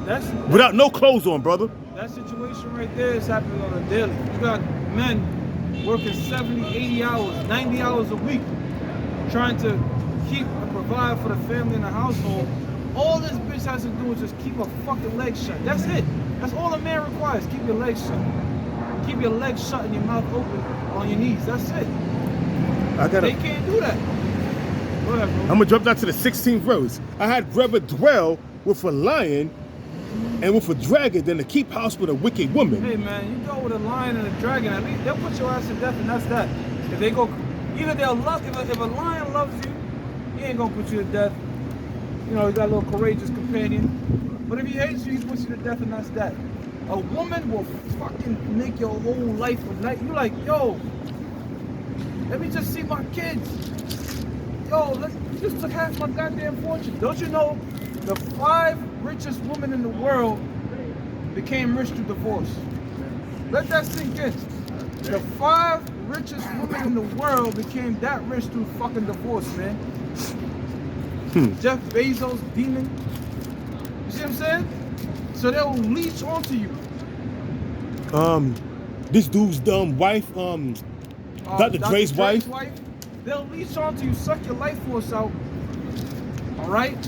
that's without no clothes on, brother. That situation right there is happening on a daily. You got men working 70, 80 hours, 90 hours a week, trying to keep and provide for the family and the household. All this bitch has to do is just keep her fucking legs shut. That's it. That's all a man requires. Keep your legs shut. Keep your legs shut and your mouth open on your knees. That's it. They can't do that. Go ahead, bro. I'm gonna jump down to the 16th verse. I had rather dwell with a lion and with a dragon than to keep house with a wicked woman. Hey man, you go with a lion and a dragon, at least they'll put your ass to death, and that's that. If they go, either they'll love, if a lion loves you, he ain't gonna put you to death. You know, he got a little courageous companion. But if he hates you, he puts you to death, and that's that. A woman will fucking make your whole life a night. You like, yo, let me just see my kids. Yo, you just took half my goddamn fortune. Don't you know the 5 richest women in the world became rich through divorce? Let that sink in. The 5 richest women in the world became that rich through fucking divorce, man. Jeff Bezos, demon. You see what I'm saying? So they'll leech onto you. This dude's wife, Dr. Dre's wife. They'll leech onto you, suck your life force out. All right?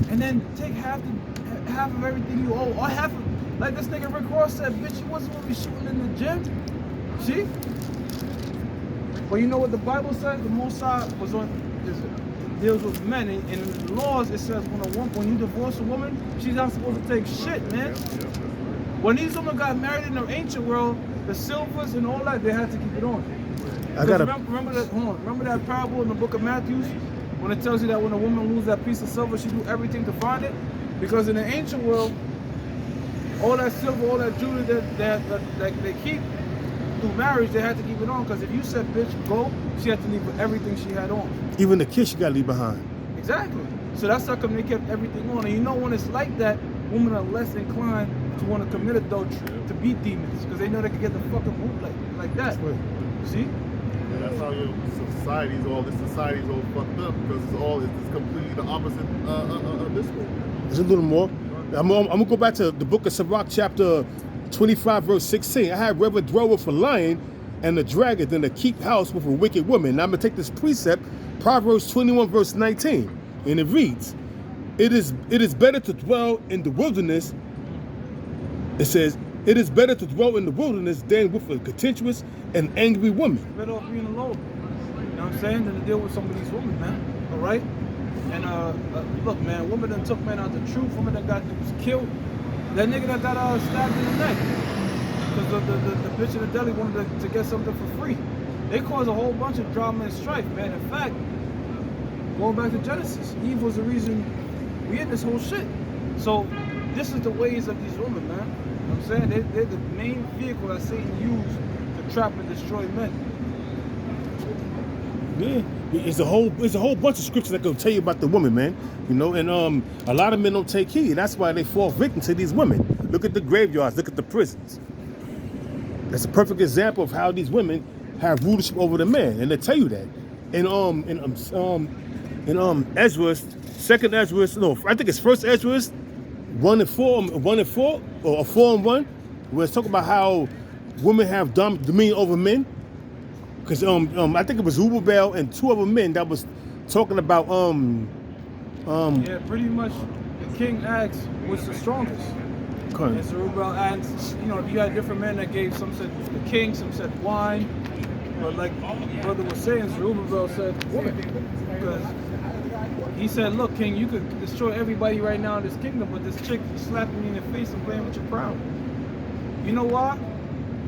And then take half of everything you owe, or half of, like this nigga Rick Ross said, bitch, you wasn't gonna be shooting in the gym. See? But you know what the Bible says? The Most High deals with men, and in the laws it says when you divorce a woman, she's not supposed to take shit, man. When these women got married in the ancient world, the silvers and all that, they had to keep it on. Remember that parable in the book of Matthew? When it tells you that when a woman loses that piece of silver, she do everything to find it. Because in the ancient world, all that silver, all that jewelry that they keep through marriage, they had to keep it on. Because if you said, bitch, go, she had to leave with everything she had on. Even the kiss you gotta leave behind. Exactly. So that's how come they kept everything on. And you know, when it's like that, women are less inclined to want to commit adultery, to be demons, because they know they can get the fucking boot like that. Right. You see? Yeah, that's how your society's all fucked up, because it's completely the opposite of this one. There's a little more. I'm gonna go back to the book of Sirach, chapter 25, verse 16. I had rather dwell with a lion and a dragon than to keep house with a wicked woman. Now I'm gonna take this precept, Proverbs 21, verse 19, and it reads, It is better to dwell in the wilderness. It says, it is better to dwell in the wilderness than with a contentious and angry woman. Better off being alone. You know what I'm saying? Than to deal with some of these women, man. All right? And look, man, women done took men out the truth. Women that got was killed. That nigga that got stabbed in the neck. Because the bitch in the deli wanted to get something for free. They caused a whole bunch of drama and strife, man. In fact, going back to Genesis, Eve was the reason we in this whole shit. So this is the ways of these women, man. You know what I'm saying? They're the main vehicle that Satan used to trap and destroy men. Yeah, it's a whole bunch of scriptures that can tell you about the woman, man. You know, and a lot of men don't take heed. That's why they fall victim to these women. Look at the graveyards. Look at the prisons. That's a perfect example of how these women have rulership over the men, and they tell you that. In Ezra, second Ezra, no, I think it's first Ezra, 1 and 4, or 4 and 1, where it's talking about how women have dominion over men. Because I think it was Zerubbabel and 2 other men that was talking about yeah, pretty much the king asked what's the strongest. Okay. And Zerubbabel asked, you know, you had different men that gave, some said the king, some said wine. But like brother was saying, Zerubbabel said woman. Because he said, look, king, you could destroy everybody right now in this kingdom, but this chick slapping me in the face and playing with your crown. You know why?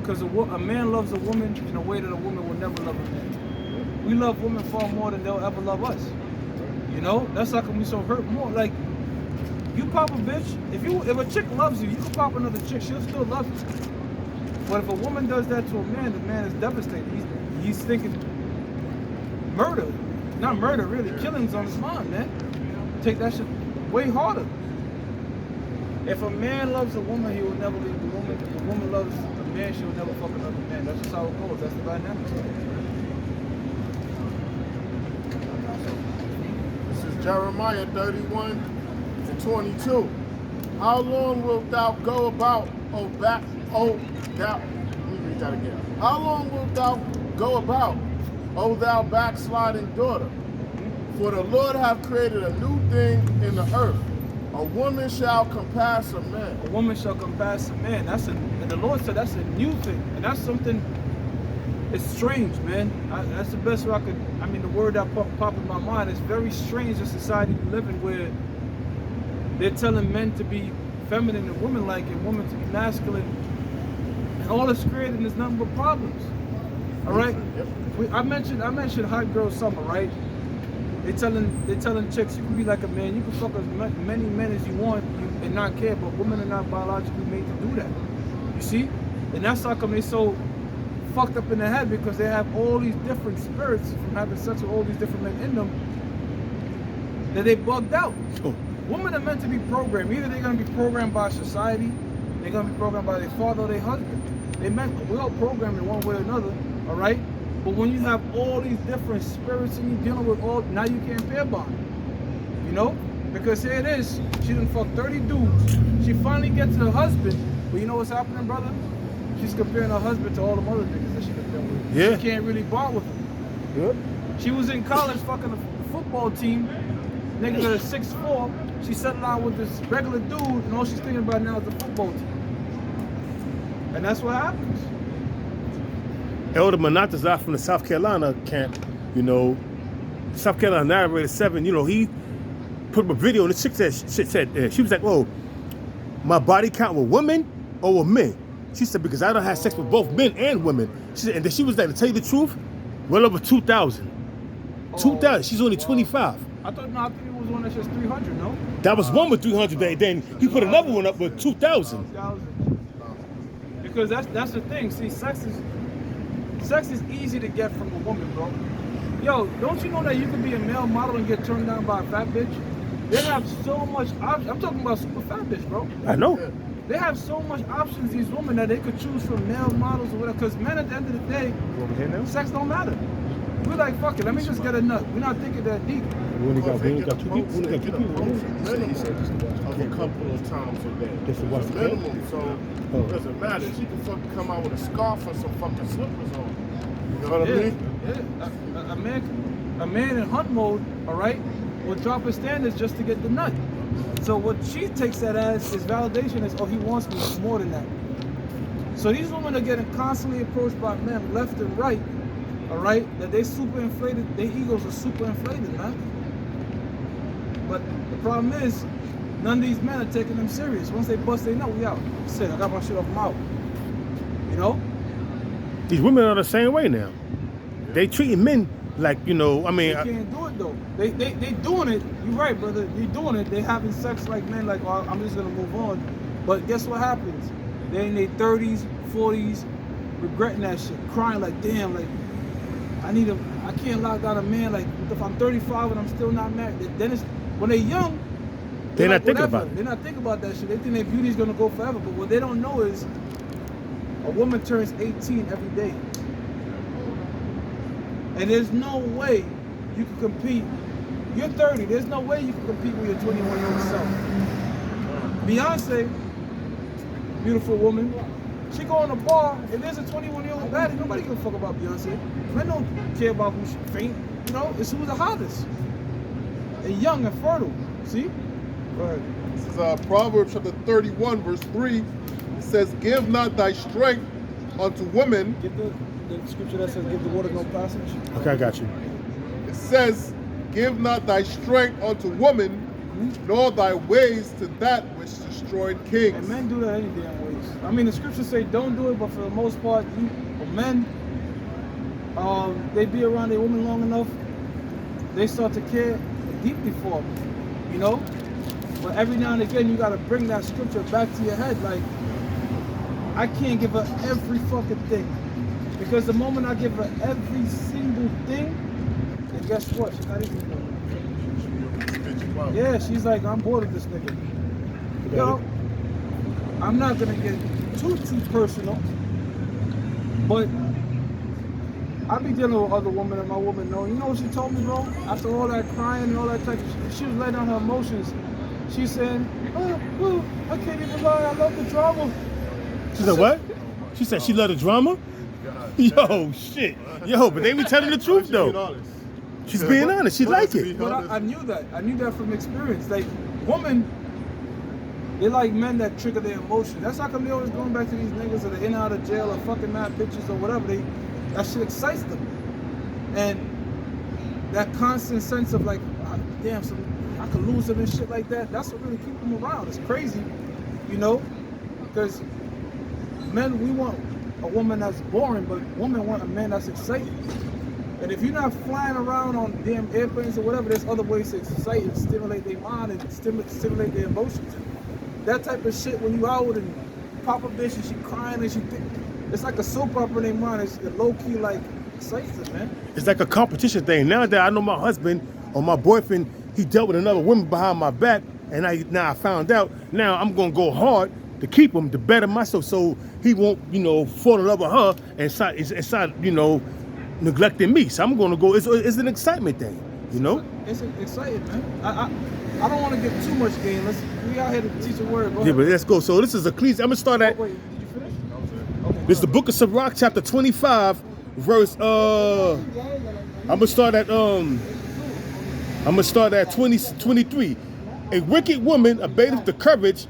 Because a man loves a woman in a way that a woman will never love a man. We love women far more than they'll ever love us. You know? That's how come we so hurt more. Like, you pop a bitch, if a chick loves you, you can pop another chick, she'll still love you. But if a woman does that to a man, the man is devastated. He's thinking murder. Not murder, really. Killing's on his mind, man. Take that shit way harder. If a man loves a woman, he will never leave the woman. If a woman loves a man, she will never fuck another man. That's just how it goes. That's the dynamic. This is Jeremiah 31 and 22. How long wilt thou go about, let me read that again. How long wilt thou go about, O thou backsliding daughter? For the Lord hath created a new thing in the earth. A woman shall compass a man. A woman shall compass a man. And the Lord said that's a new thing. And that's something, it's strange, man. That's the best way the word that popped in my mind. It's very strange, the society we live in, where they're telling men to be feminine and woman-like and women to be masculine. And all it's creating is nothing but problems. All right? Yep. I mentioned hot girl summer, right? They telling chicks you can be like a man, you can fuck as many men as you want and not care, but women are not biologically made to do that. You see? And that's how come they so fucked up in the head, because they have all these different spirits from having sex with all these different men in them that they bugged out. Oh. Women are meant to be programmed. Either they're gonna be programmed by society, they're gonna be programmed by their father or their husband. We're all programmed in one way or another, all right? But when you have all these different spirits and you're dealing with now you can't pair bond. You know? Because here it is, she done fucked 30 dudes. She finally gets to her husband, but you know what's happening, brother? She's comparing her husband to all the other niggas that she done been with. Yeah. She can't really bond with them. Yep. She was in college fucking the football team. Niggas that are 6'4", she settled down with this regular dude, and all she's thinking about now is the football team. And that's what happens. Elder Manatazar from the South Carolina camp, you know, South Carolina Narrator 7, you know, he put up a video and the chick said, she was like, oh, my body count with women or with men? She said, because I don't have sex with both men and women. She said, and then she was like, to tell you the truth, well over 2,000. 2,000, she's only 25. I thought it was was one that's just 300, no? That was one with 300. Then he put another one up with 2,000. 1,000. Because that's the thing. See, sex is easy to get from a woman, bro. Yo, don't you know that you can be a male model and get turned down by a fat bitch? They have so much options. I'm talking about super fat bitch, bro. I know. They have so much options, these women, that they could choose from male models or whatever. Because men, at the end of the day, sex don't matter. We're like, fuck it, let me just get a nut. We're not thinking that deep. We only got two people. Of a couple of times a day. Just to watch It's the minimum, so it doesn't matter. She can fucking come out with a scarf and some fucking slippers on. You know what I mean? Yeah. A man in hunt mode, all right, will drop his standards just to get the nut. So what she takes that as is validation as, oh, he wants me more than that. So these women are getting constantly approached by men left and right, all right, that they super inflated, their egos are super inflated, man. But the problem is, none of these men are taking them serious. Once they bust their nut, we out. Shit, I got my shit off them out. You know? These women are the same way now. They treating men like, you know, I mean. They can't do it though. They doing it. You're right, brother. They doing it. They having sex like men, like, oh, I'm just gonna move on. But guess what happens? They in their 30s, 40s, regretting that shit, crying like, damn, like, I can't lock down a man. Like, if I'm 35 and I'm still not married, then it's when they're young. They're like, not thinking whatever. about it. They're not thinking about that shit. They think their beauty's gonna go forever. But what they don't know is, a woman turns 18 every day. And there's no way you can compete. You're 30, there's no way you can compete with your 21-year-old self. Beyonce, beautiful woman, she go in a bar, and there's a 21-year-old baddie, nobody give a fuck about Beyonce. Men don't care about who she faint, you know, it's who's the hottest. And young and fertile, see? Go ahead. This is Proverbs chapter 31, verse 3. It says, give not thy strength unto women. Get the scripture that says, give the water no passage. Okay, I got you. It says, give not thy strength unto woman, nor thy ways to that which destroyed kings. And men do that any damn ways. I mean, the scriptures say don't do it, but for the most part, men, they be around a woman long enough, they start to care deeply for them, you know? But every now and again, you gotta bring that scripture back to your head, like, I can't give her every fucking thing. Because the moment I give her every single thing, then guess what? She's not even doing it. Yeah, she's like, I'm bored of this nigga. Yo, I'm not gonna get too personal, but I be dealing with other women and my woman know. You know what she told me, bro? After all that crying and all that type of shit, she was letting down her emotions. She's saying, oh, I can't even lie, I love the drama. She said what? She said she loved the drama? Yo, shit. Yo, but they be telling the truth though. She's being honest. She like it. But I knew that. I knew that from experience. Like, women, they like men that trigger their emotions. That's how come they always going back to these niggas that are in and out of jail or fucking mad bitches or whatever. That shit excites them. And that constant sense of like, damn, I could lose them and shit like that. That's what really keeps them around. It's crazy, you know? Because men, we want a woman that's boring, but women want a man that's exciting. And if you're not flying around on damn airplanes or whatever, there's other ways to excite and stimulate their mind and stimulate their emotions. That type of shit, when you out and pop a bitch and she crying and it's like a soap opera in their mind. It's low-key like excites them, man. It's like a competition thing. Now that I know my husband or my boyfriend, he dealt with another woman behind my back, and now I found out, now I'm gonna go hard to keep him, to better myself, so he won't, you know, fall in love with her and start, you know, neglecting me. So I'm gonna go. It's an excitement thing, you know. It's exciting, man. I don't want to get too much game. We out here to teach a word. Go Yeah, ahead. but let's go. So this is Ecclesiastes. I'm gonna start at. Wait, did you finish? Okay. This is the book of Sirach, chapter 25, verse. I'm gonna start at 23. A wicked woman abateth the courage,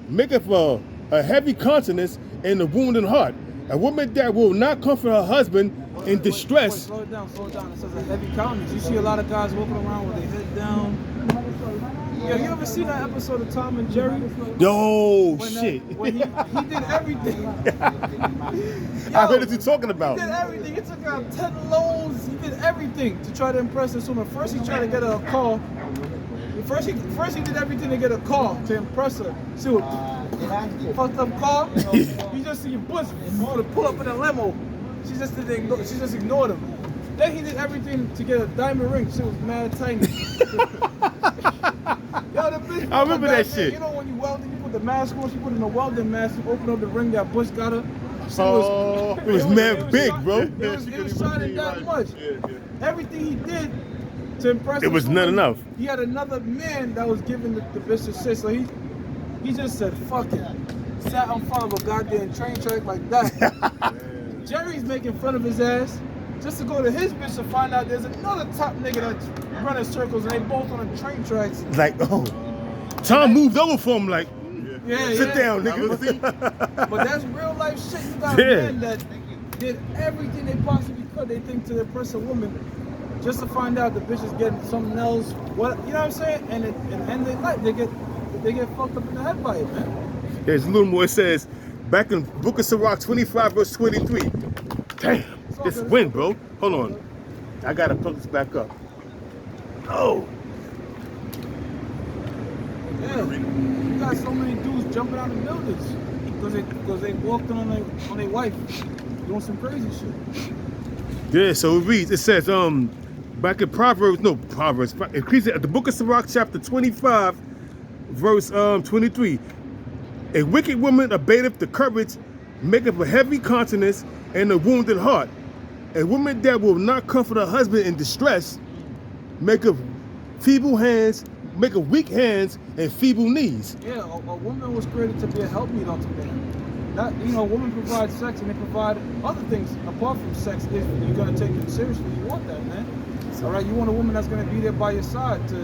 maketh a heavy countenance and a wounded heart. A woman that will not comfort her husband in distress. Wait, slow it down. It says a heavy countenance. You see a lot of guys walking around with their head down. Yo, you ever seen that episode of Tom and Jerry? Yo, When shit. When he did everything. I heard what you're talking about. He did everything. He took out 10 loans. He did everything to try to impress this woman. First, he tried to get her a car. First he did everything to get a car to impress her. See what fucked up car? He just see your puss want to pull up in a limo. She just ignored him. Then he did everything to get a diamond ring. She was mad tiny. Yo, the bitch, I remember that shit. You know when you welding, you put the mask on. She put in a welding mask. You open up the ring that Bush got her. It was mad big, bro. It was shining that much. Everything he did to impress. It was not enough. He had another man that was giving the bitch a shit, so he just said fuck it. Sat in front of a goddamn train track like that. Jerry's making fun of his ass just to go to his bitch to find out there's another top nigga that's running circles and they both on the train tracks. Like, oh, Tom moved over for him. Like, sit down, But nigga. that's real life shit. You got men that did everything they possibly could. They think to impress a woman just to find out the bitch is getting something else. What you know what I'm saying? And they like they get fucked up in the head by it, man. There's a little more. It says back in Book of Sirach 25 verse 23. Damn, this wind, bro. Hold on, I gotta plug this back up. Oh. Yeah, you got so many dudes jumping out of buildings because they walked on their wife doing some crazy shit. Yeah, so it reads. It says back in Proverbs, the Book of Sirach chapter 25 verse 23. A wicked woman abateth the courage, maketh a heavy countenance and a wounded heart. A woman that will not comfort her husband in distress, maketh feeble hands, maketh weak hands and feeble knees. Yeah, a woman was created to be a helpmeet unto man. Not, women provide sex and they provide other things apart from sex. If you're gonna take it seriously, you want that, man. All right, you want a woman that's gonna be there by your side to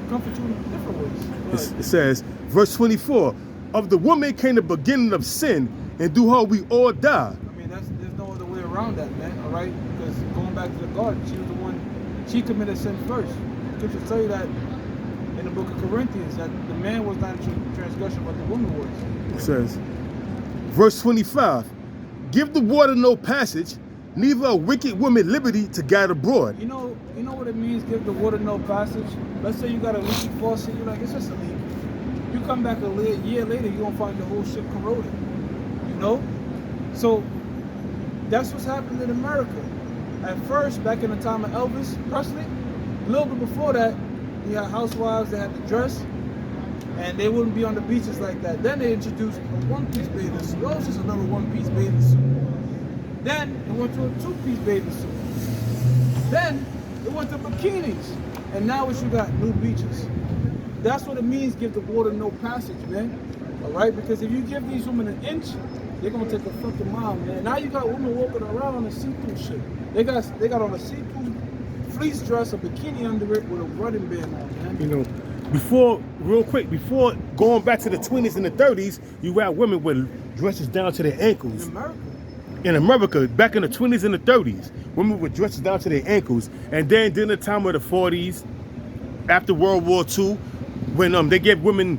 comfort you in different ways. It says, verse 24, of the woman came the beginning of sin, and through her we all die. I mean, there's no other way around that, man. All right, because going back to the garden, she was the one. She committed sin first. Scripture tell you that in the book of Corinthians that the man was not in transgression, but the woman was. It says, verse 25, give the water no passage, neither a wicked woman liberty to guide abroad. You know what it means, give the water no passage? Let's say you got a leaky faucet, you're like, it's just a leak. You come back a year later, you're going to find the whole shit corroded. So that's what's happening in America. At first, back in the time of Elvis Presley, a little bit before that, you had housewives that had to dress, and they wouldn't be on the beaches like that. Then they introduced a one-piece bathing suit. Oh, it's just another one-piece bathing suit. Then it went to a two-piece bathing suit. Then it went to bikinis. And now what you got? New beaches. That's what it means, give the water no passage, man. All right? Because if you give these women an inch, they're going to take a fucking mile, man. Now you got women walking around on a see-through shit. They got on a see-through fleece dress, a bikini under it with a running band on, man. Before going back to the 20s and the 30s, you had women with dresses down to their ankles. In America, back in the 20s and the 30s, women with dresses down to their ankles. And then during the time of the 40s, after World War II, when they gave women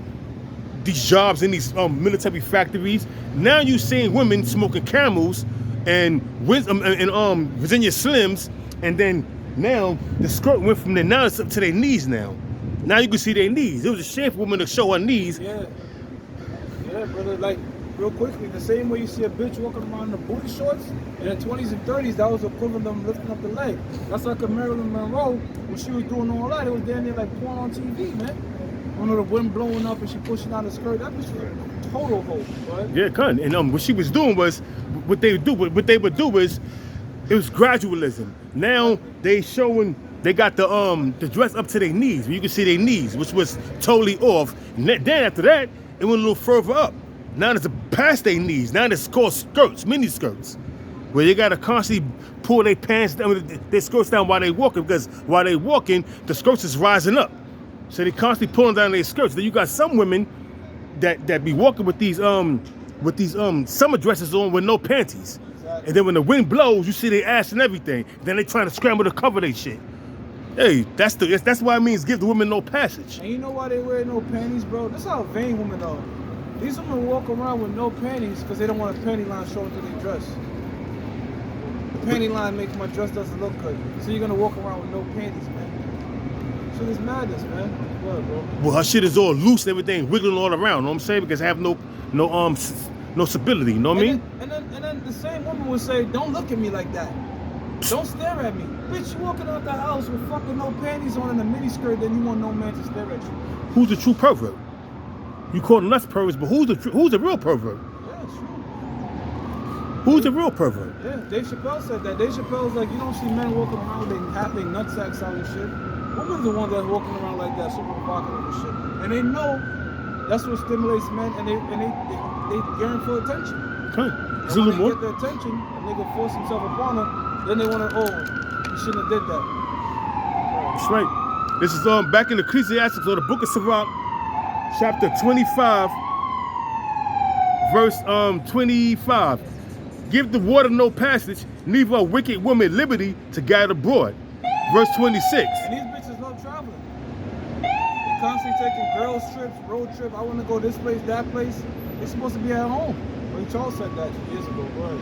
these jobs in these military factories, now you're seeing women smoking Camels and Virginia Slims, and then now the skirt went from their knees up to their knees now. Now you can see their knees. It was a shame for women to show her knees. Yeah, brother. Like, real quickly, the same way you see a bitch walking around in the booty shorts, in the 20s and 30s, that was equivalent of them lifting up the leg. That's like a Marilyn Monroe, when she was doing all that, it was damn near like porn on TV, man. When the wind blowing up and she pushing out the skirt, that bitch was a total hoe, right? Yeah, couldn't. And what she was doing was, what they would do was, it was gradualism. Now they got the dress up to their knees, where you can see their knees, which was totally off. And then after that, it went a little further up. Now it's past their knees. Now it's called skirts, mini skirts, where you gotta constantly pull their pants down, their skirts down while they walking, because while they walking, the skirts is rising up. So they constantly pulling down their skirts. Then you got some women that be walking with these summer dresses on with no panties. Exactly. And then when the wind blows, you see their ass and everything. Then they trying to scramble to cover their shit. Hey, that's why it means give the women no passage. And you know why they wear no panties, bro? That's how vain women are. These women walk around with no panties because they don't want a panty line showing through their dress. The panty line makes my dress doesn't look good. So you're gonna walk around with no panties, man. Shit is madness, man. What, bro? Well, her shit is all loose and everything, wiggling all around. You know what I'm saying? Because I have no stability. You know what I mean? And then the same woman would say, "Don't look at me like that. Don't stare at me, bitch. You walking out the house with fucking no panties on and a mini skirt, then you want no man to stare at you." Who's the true pervert? You calling us perverts, but who's the real pervert? Yeah, it's true. Who's the real pervert? Yeah, Dave Chappelle said that. Dave Chappelle's like, you don't see men walking around with their nutsacks out and shit. Women's the ones that are walking around like that, super provocative and shit. And they know that's what stimulates men, and they yearn for attention. Okay. And It's a when little they more. get their attention, and they can force themselves upon them, then they want to, you shouldn't have did that. That's right. This is back in Ecclesiastes, or the Book of Sirach, chapter 25, verse 25. Give the water no passage, neither a wicked woman liberty to guide abroad. Verse 26. And these bitches love traveling. They constantly taking girls trips, road trip. I want to go this place, that place. They're supposed to be at home. Ray Charles said that years ago. Go ahead.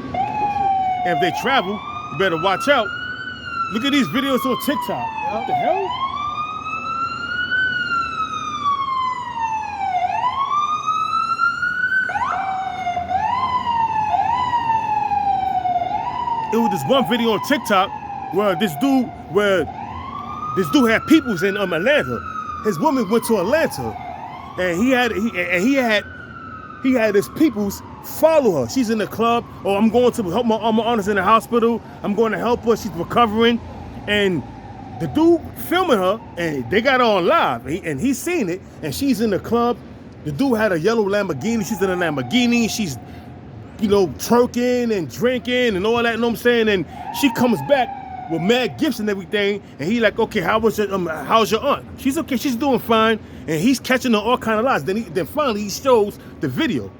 And if they travel, you better watch out. Look at these videos on TikTok. What the hell? It was this one video on TikTok where this dude had peoples in Atlanta. His woman went to Atlanta, and he had his peoples follow her. She's in the club. Oh, I'm going to help my aunt's in the hospital. I'm going to help her. She's recovering, and the dude filming her, and they got her on live, and he's seen it. And she's in the club. The dude had a yellow Lamborghini. She's in a Lamborghini. She's twerking and drinking and all that, you know what I'm saying? And she comes back with mad gifts and everything, and he like, okay, how's your aunt? She's okay, she's doing fine, and he's catching her all kind of lies. Then finally he shows the video.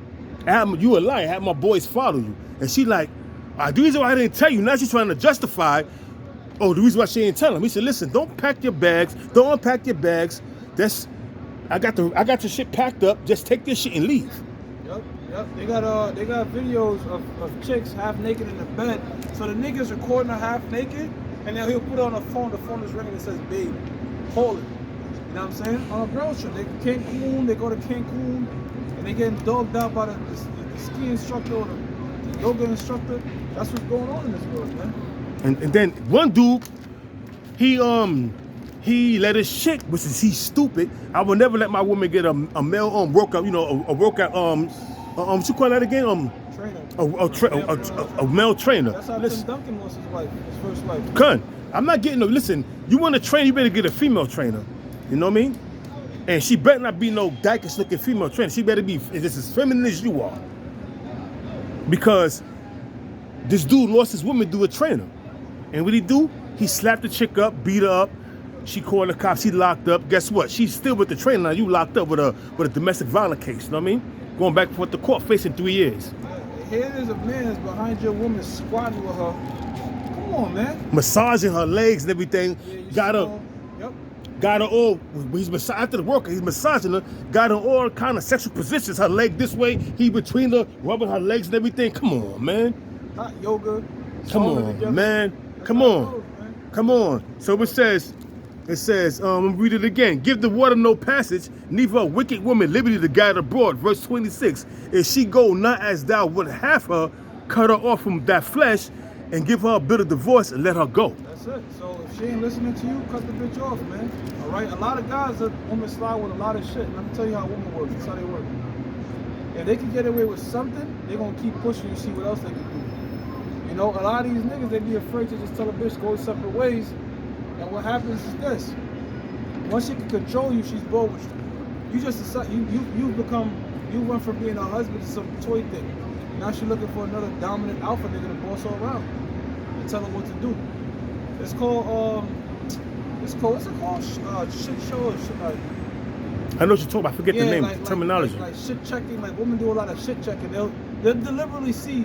You a liar, I had my boys follow you. And she like, the reason why I didn't tell you, now she's trying to justify, the reason why she didn't tell him. He said, listen, don't pack your bags, don't unpack your bags. I got your shit packed up, just take this shit and leave. Yep. They got videos of chicks half naked in the bed. So the niggas recording her half naked, and then he'll put it on the phone. The phone is ringing and says, "Babe, hold it." You know what I'm saying? On a girls trip, they go to Cancun, and they getting dogged out by the ski instructor or the yoga instructor. That's what's going on in this world, man. And then one dude, he let his chick, which is he's stupid. I will never let my woman get a male workout, a workout what you call that again? Trainer. A male trainer. That's how Tim Duncan was his first wife. Cun, I'm not getting listen, you want to train, you better get a female trainer. You know what I mean? And she better not be no dykish looking female trainer. She better be just as feminine as you are. Because this dude lost his woman to a trainer. And what he do? He slapped the chick up, beat her up. She called the cops, she locked up. Guess what? She's still with the trainer now. You locked up with a domestic violence case, you know what I mean? Going back for the court, facing 3 years. Here there's a man that's behind your woman squatting with her. Come on, man. Massaging her legs and everything. Yeah, got her all, after the workout, he's massaging her, got her all kind of sexual positions, her leg this way, he between her, rubbing her legs and everything. Come on, man. Hot yoga. Come on, man. Come on. Come on. So it says, I'm read it again. Give the water no passage, neither a wicked woman liberty to guide abroad. Verse 26. If she go not as thou would have her, cut her off from that flesh, and give her a bitter divorce and let her go. That's it. So if she ain't listening to you, cut the bitch off, man. All right. A lot of guys, women slide with a lot of shit. Let me tell you how women work. That's how they work. If they can get away with something, they're gonna keep pushing you, see what else they can do. A lot of these niggas, they be afraid to just tell a bitch go separate ways. And what happens is this: once she can control you, she's bored with you. You just decide you went from being a husband to some toy thing. Now she's looking for another dominant alpha nigga to boss her around and tell her what to do. It's called what's it called? Shit show or shit like. I know what you're talking about. I forget the name, like, terminology. Like shit checking. Like women do a lot of shit checking. They'll deliberately see.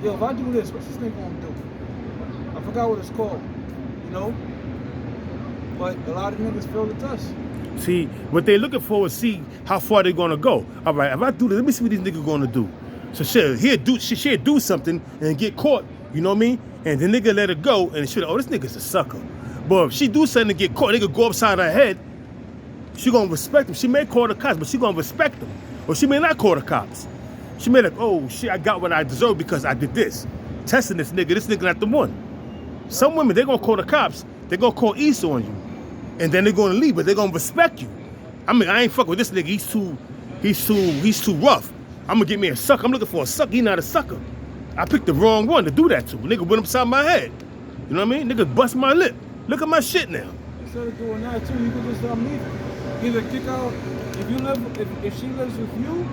Yo, if I do this, what's this thing gonna do? I forgot what it's called. But a lot of niggas feel the touch. See, what they looking for is see how far they're gonna go. All right, if I do this, let me see what these niggas gonna do. So she'll do something and get caught, you know what I mean? And the nigga let her go, and this nigga's a sucker. But if she do something to get caught, they could go upside her head. She gonna respect them. She may call the cops, but she gonna respect them. Or she may not call the cops. She may like, oh shit, I got what I deserve because I did this. Testing this nigga not the one. Some women, they gonna call the cops, they gonna call Issa on you. And then they're gonna leave, but they gonna respect you. I mean, I ain't fucking with this nigga, he's too rough. I'm gonna get me a sucker. I'm looking for a sucker, he not a sucker. I picked the wrong one to do that to. Nigga went upside my head. You know what I mean? Nigga bust my lip. Look at my shit now. Instead of doing that too, you could just leave her. Either kick out, if she lives with you,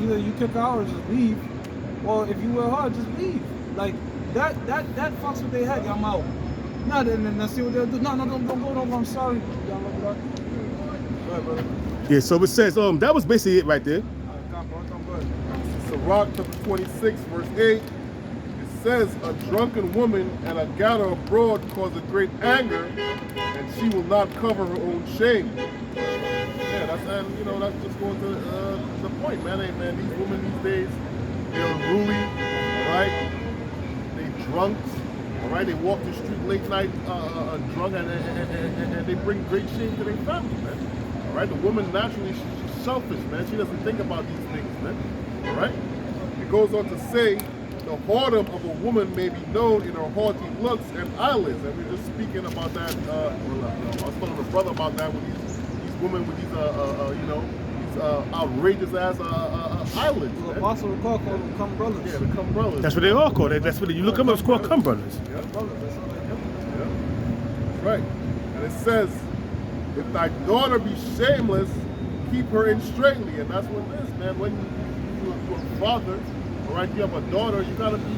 either you kick her out or just leave. Or if you with her, just leave. Like that fucks with their head. I'm out. Nah, then let's see what they'll do. No, don't go. No, I'm sorry. Y'all love that. Go ahead, brother. Yeah, so it says, that was basically it right there. Sirach chapter 26, verse 8. It says, a drunken woman and a gatter abroad cause a great anger, and she will not cover her own shame. Yeah, that's just going to the point, man. Hey, man, these women these days, they're unruly, all right? They drunks, all right? They walk the street late night drunk, and they bring great shame to their family, man. All right? The woman naturally, she's selfish, man. She doesn't think about these things, man. All right? It goes on to say, the whoredom of a woman may be known in her haughty looks and eyelids. And we're just speaking about that. I was telling a brother about that with these women with these, these outrageous ass eyelids. The Apostle would call them cum brothers. Yeah, the cum brothers. That's what they all call it. That's what you look them up. It's called cum brothers. Yeah, brothers. That's right. And it says, if thy daughter be shameless, keep her in straitly. And that's what it is, man. When you're a father, all right, you have a daughter, you gotta be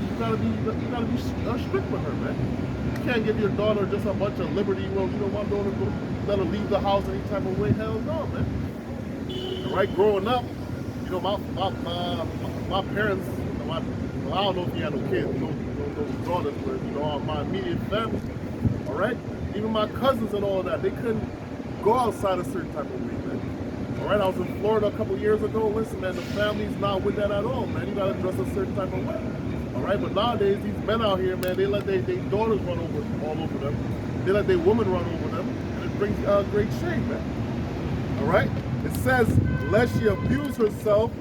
strict with her, man. You can't give your daughter just a bunch of liberty. Well, you don't want daughter to let her leave the house any type of way. Hell no, man. All right, growing up, you know, my parents, I don't know if he had no kids, no daughters, but you know, my immediate family, all right, even my cousins and all of that, they couldn't go outside a certain type of way, man. All right, I was in Florida a couple years ago. Listen, man, the family's not with that at all, man. You gotta dress a certain type of way. All right, but nowadays these men out here, man, they let their daughters run all over them. They let their women run over them, and it brings great shame, man. All right, it says, lest she abuse herself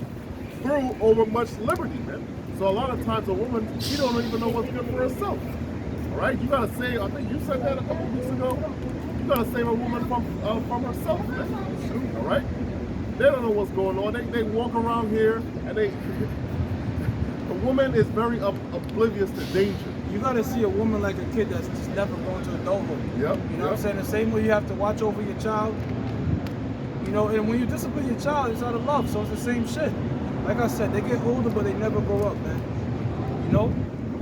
through over much liberty, man. So a lot of times a woman, she don't even know what's good for herself. All right, you gotta say. I think you said that a couple weeks ago. You gotta save a woman from herself, man. All right. They don't know what's going on. They walk around here and a woman is very oblivious to danger. You gotta see a woman like a kid that's just never going to adulthood. Yep. You know what I'm saying? The same way you have to watch over your child. You know, and when you discipline your child, it's out of love. So it's the same shit. Like I said, they get older, but they never grow up, man. You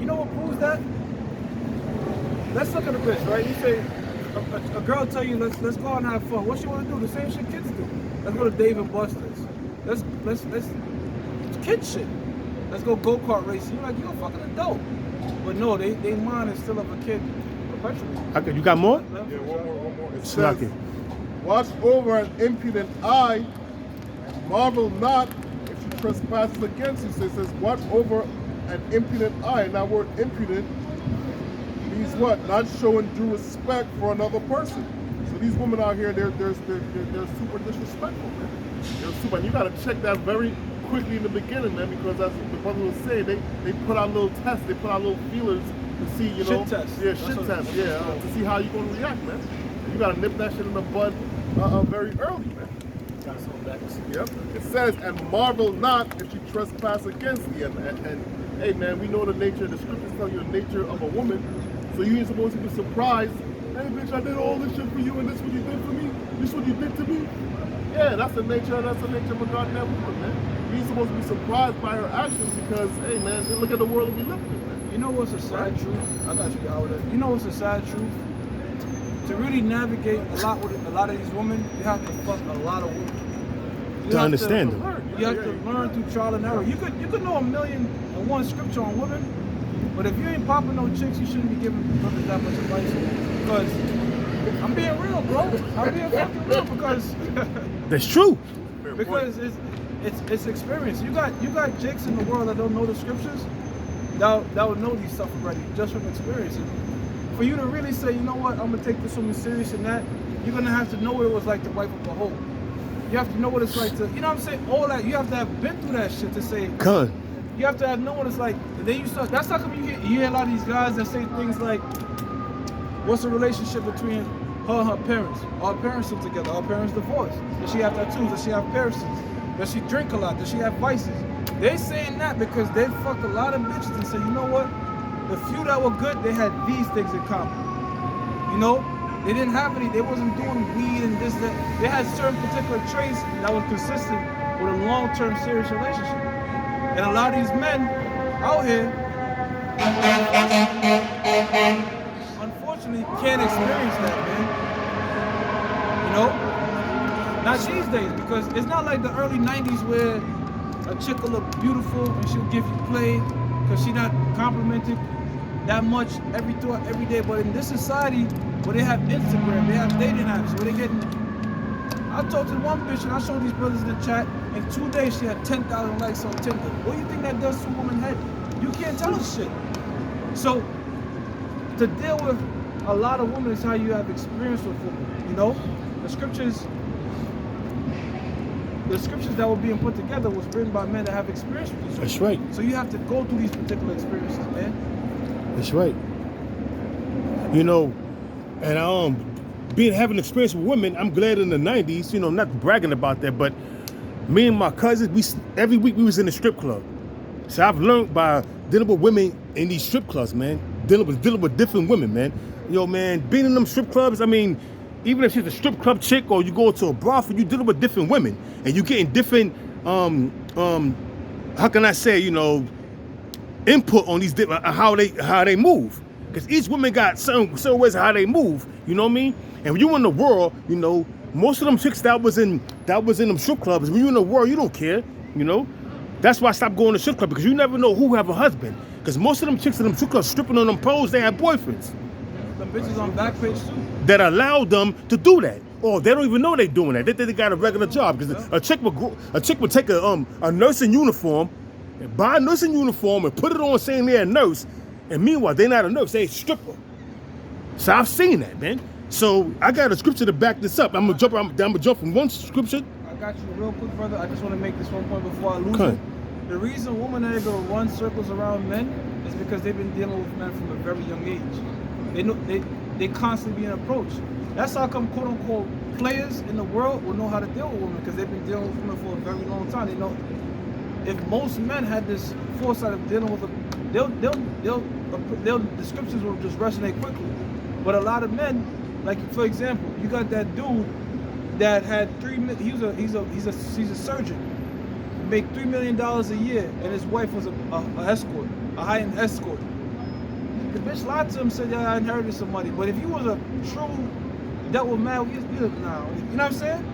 know what proves that? Let's look at a bitch, right? You say a girl tell you let's go out and have fun. What she want to do? The same shit kids do. Let's go to Dave and Buster's. Let's it's kid shit. Let's go go-kart racing. You're like, you're a fucking adult. But no, they mind is still of a kid perpetually. Okay, you got more? Yeah, one more. It Slack says, it. watch over an impudent eye, and marvel not if she trespasses against you. So it says, watch over an impudent eye. And that word impudent means what? Not showing due respect for another person. So these women out here, they're super disrespectful, man. They're super, and you gotta check that very quickly in the beginning, man, because as the brother was saying, they put out little tests, they put out little feelers to see, you know. Shit test. Yeah, shit test, yeah, to see how you're gonna react, man. And you gotta nip that shit in the bud very early, man. Yep. It says, and marvel not if you trespass against thee. And hey, man, we know the nature, the scriptures tell you the nature of a woman, so you ain't supposed to be surprised. Hey, bitch, I did all this shit for you, and this what you did for me? This what you did to me? Yeah, that's the nature of a goddamn woman, man. You ain't supposed to be surprised by her actions because, hey, man, look at the world we live in, man. You know what's a sad truth? I got you, Howard. You know what's a sad truth? To really navigate a lot with a lot of these women, you have to fuck a lot of women. To understand them. You have to learn through trial and error. You could know 1,000,001 scripture on women, but if you ain't popping no chicks, you shouldn't be giving brothers that much advice. Because I'm being real, bro. I'm being fucking real because That's true. because it's experience. You got chicks in the world that don't know the scriptures that would know these stuff already just from experience. And for you to really say, you know what, I'm gonna take this woman serious and that, you're gonna have to know what it was like to wipe up a hole. You have to know what it's like to, you know what I'm saying? All that, you have to have been through that shit to say. Con. You have to have known what it's like. And then you start, that's how come you hear a lot of these guys that say things like, what's the relationship between her and her parents? Our parents still together, our parents divorced. Does she have tattoos? Does she have piercings? Does she drink a lot? Does she have vices? They saying that because they fucked a lot of bitches and said, you know what? The few that were good, they had these things in common. You know? They didn't have any, they wasn't doing weed and this, that. They had certain particular traits that were consistent with a long-term serious relationship. And a lot of these men out here, unfortunately, can't experience that, man. You know? Not these days, because it's not like the early 90s where a chick will look beautiful and she'll give you play because she's not complimented that much every day. But in this society where they have Instagram, they have dating apps, where they getting. I talked to one bitch and I showed these brothers in the chat. In 2 days, she had 10,000 likes on Tinder. What do you think that does to a woman's head? You can't tell us shit. So to deal with a lot of women is how you have experience with women. You know, the scriptures that were being put together was written by men that have experience with these women. That's right. So you have to go through these particular experiences, man. That's right. You know, and having experience with women, I'm glad in the 90s, you know, not bragging about that, but me and my cousins, every week we was in a strip club. So I've learned by dealing with women in these strip clubs, man. Dealing with different women, man. Yo, man, being in them strip clubs, I mean, even if she's a strip club chick or you go to a brothel, you dealing with different women and you getting different, how can I say, you know, input on these different, how they move. Because each woman got certain ways of how they move, you know what I mean? And when you in the world, you know, most of them chicks that was in them strip clubs, when you in the world, you don't care, you know? That's why I stopped going to strip club, because you never know who have a husband. Because most of them chicks in them strip clubs stripping on them poles, they have boyfriends. Them bitches on Backpage too. That allowed them to do that. Or they don't even know they doing that. They think they got a regular job. Because a chick would take a nursing uniform, and buy a nursing uniform and put it on saying they're a nurse, and meanwhile they're not a nurse, they're a stripper. So I've seen that, man. So I got a scripture to back this up. I'm gonna jump from one scripture. I got you real quick, brother. I just want to make this one point before I lose it. The reason women are able to run circles around men is because they've been dealing with men from a very young age. They know they constantly being approached. That's how come quote unquote players in the world will know how to deal with women, because they've been dealing with women for a very long time. They know if most men had this foresight of dealing with them, the scriptures will just resonate quickly. But a lot of men, like for example, you got that dude that had he's a surgeon, make $3 million a year, and his wife was a escort, a high-end escort. The bitch lied to him, said, yeah, I inherited some money. But if you was a true devil man, you know what I'm saying?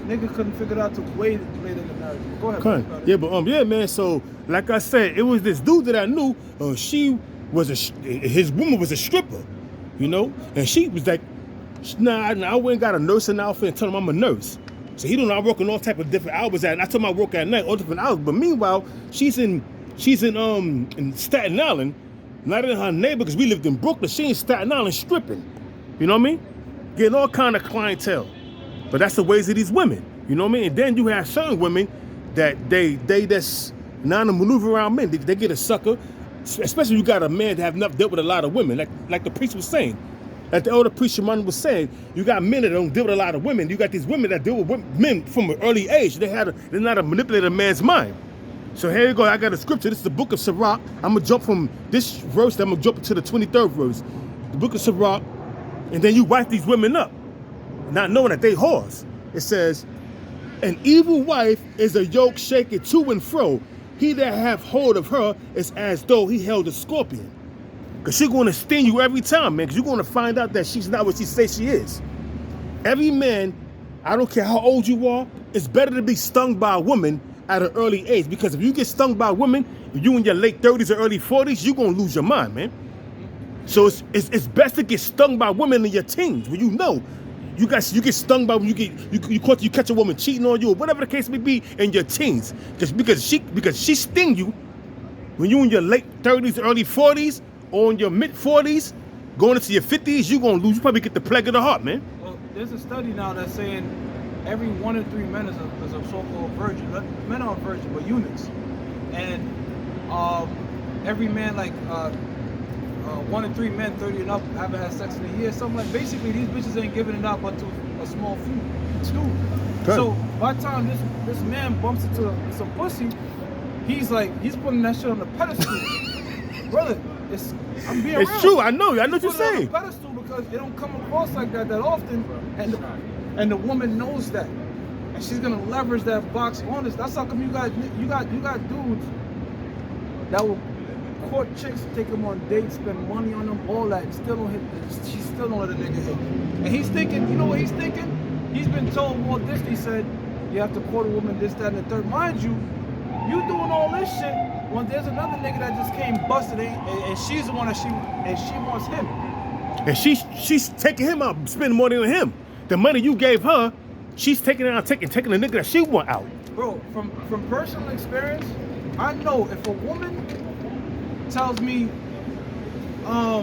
Nigga couldn't figure it out till way later in the marriage. Go ahead. Yeah, but yeah, man. So like I said, it was this dude that I knew. His woman was a stripper, you know, and she was like, nah, I went and got a nursing outfit and told him I'm a nurse. So he don't know I work in all type of different hours and I told him I work at night, all different hours. But meanwhile, she's in Staten Island, not in her neighborhood, because we lived in Brooklyn. She in Staten Island stripping. You know what I mean? Getting all kind of clientele. But that's the ways of these women. You know what I mean? And then you have certain women that they just not to maneuver around men. They get a sucker, especially you got a man that have not dealt with a lot of women, like the priest was saying. Like the elder priest Shimon was saying, you got men that don't deal with a lot of women. You got these women that deal with men from an early age. They're not to manipulate a man's mind. So here you go. I got a scripture. This is the book of Sirach. I'm gonna jump from this verse. I'm gonna jump to the 23rd verse. The book of Sirach, and then you wipe these women up, not knowing that they whores. It says, an evil wife is a yoke shaken to and fro. He that hath hold of her is as though he held a scorpion. Because she's going to sting you every time, man. Because you're going to find out that she's not what she says she is. Every man, I don't care how old you are, it's better to be stung by a woman at an early age. Because if you get stung by a woman, if you in your late 30s or early 40s, you're going to lose your mind, man. So it's best to get stung by women in your teens, when you know. You get stung by when you catch a woman cheating on you, or whatever the case may be, in your teens. Just because she sting you when you in your late 30s, early 40s, or in your mid 40s, going into your 50s, you're gonna lose. You probably get the plague of the heart, man. Well, there's a study now that's saying every 1 in 3 men is a so-called virgin. Men aren't virgin, but eunuchs. And every man, like 1 in 3 men, 30 and up, haven't had sex in a year. Something like, basically, these bitches ain't giving it up but to a small few. Two. Good. So by the time this man bumps into some pussy, he's putting that shit on the pedestal. Brother, I'm being real. It's true. I know what you're Put it on saying. the pedestal because it don't come across like that often, and the woman knows that, and she's gonna leverage that box on us. That's how come you got dudes that will court chicks, take them on dates, spend money on them, all that, and still don't hit. She still don't let a nigga hit. And he's thinking, you know what he's thinking? He's been told, Walt Disney said, you have to court a woman, this, that, and the third. Mind you doing all this shit when there's another nigga that just came busted, and she's the one that she wants him. And she's taking him out, spending more than him. The money you gave her, she's taking it out, taking the nigga that she want out. Bro, from personal experience, I know if a woman tells me, I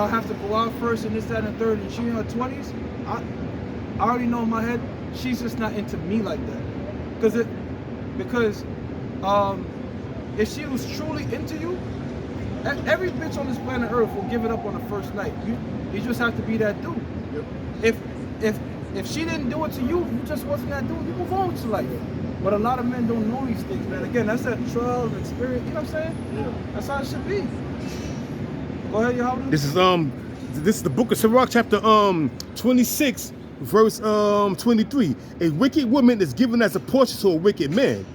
have to go out first and this, that, and the third, and she in her 20s, I already know in my head she's just not into me like that. Because if she was truly into you, every bitch on this planet Earth will give it up on the first night. You just have to be that dude. Yep. If she didn't do it to you, you just wasn't that dude, you move on with your life. But a lot of men don't know these things, man. Again, that's that trial of experience, you know what I'm saying? Yeah. That's how it should be. Go ahead, Yahweh. This is the book of Sirach, chapter 26, verse 23. A wicked woman is given as a portion to a wicked man,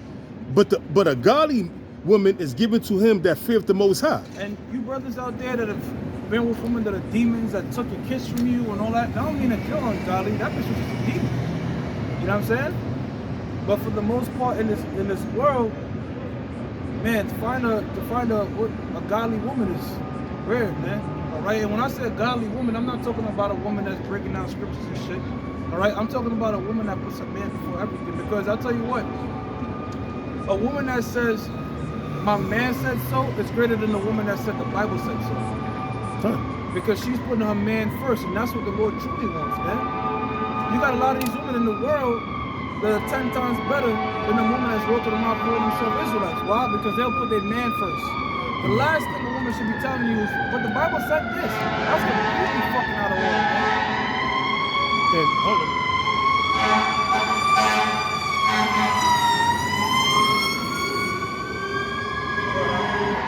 but a godly woman is given to him that feareth the Most High. And you brothers out there that have been with women that are demons that took your kids from you and all that, I don't mean that you're ungodly. That bitch was just a demon. You know what I'm saying? But for the most part in this world, man, to find a godly woman is rare, man. All right, and when I say a godly woman, I'm not talking about a woman that's breaking down scriptures and shit. All right, I'm talking about a woman that puts a man before everything. Because I'll tell you what, a woman that says my man said so is greater than the woman that said the Bible said so. Huh. Because she's putting her man first, and that's what the Lord truly wants, man. You got a lot of these women in the world that are 10 times better than the woman that's walking them out calling themselves Israelites. Why? Because they'll put their man first. The last thing a woman should be telling you is, but the Bible said this. That's completely fucking out of order, man. And hold on.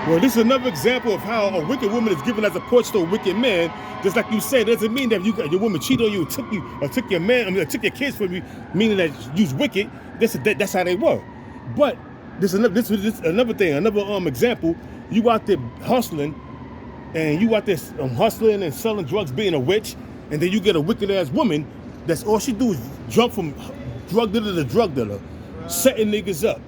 Well, this is another example of how a wicked woman is given as a portion to a wicked man. Just like you said, it doesn't mean that your woman cheated on you, took your man, took your kids from you, meaning that you's wicked. That's how they were. But this is another thing, another example. You out there hustling, and you out there hustling and selling drugs, being a witch, and then you get a wicked ass woman. That's all she do is jump from drug dealer to drug dealer, setting niggas up.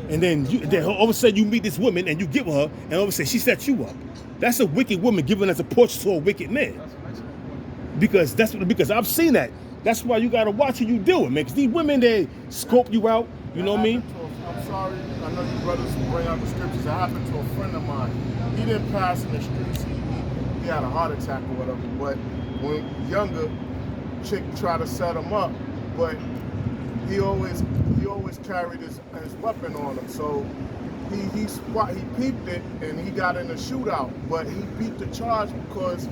And then all of a sudden you meet this woman and you get with her, and all of a sudden she sets you up. That's a wicked woman given as a portion to a wicked man. Because I've seen that. That's why you gotta watch who you deal with, man. Because these women, they scope you out. You know what I mean? I'm sorry. I know you brothers bring out the scriptures. It happened to a friend of mine. He didn't pass in the streets. He had a heart attack or whatever. But when younger, chick tried to set him up, but he always carried his weapon on him. So he peeped it and he got in a shootout. But he beat the charge because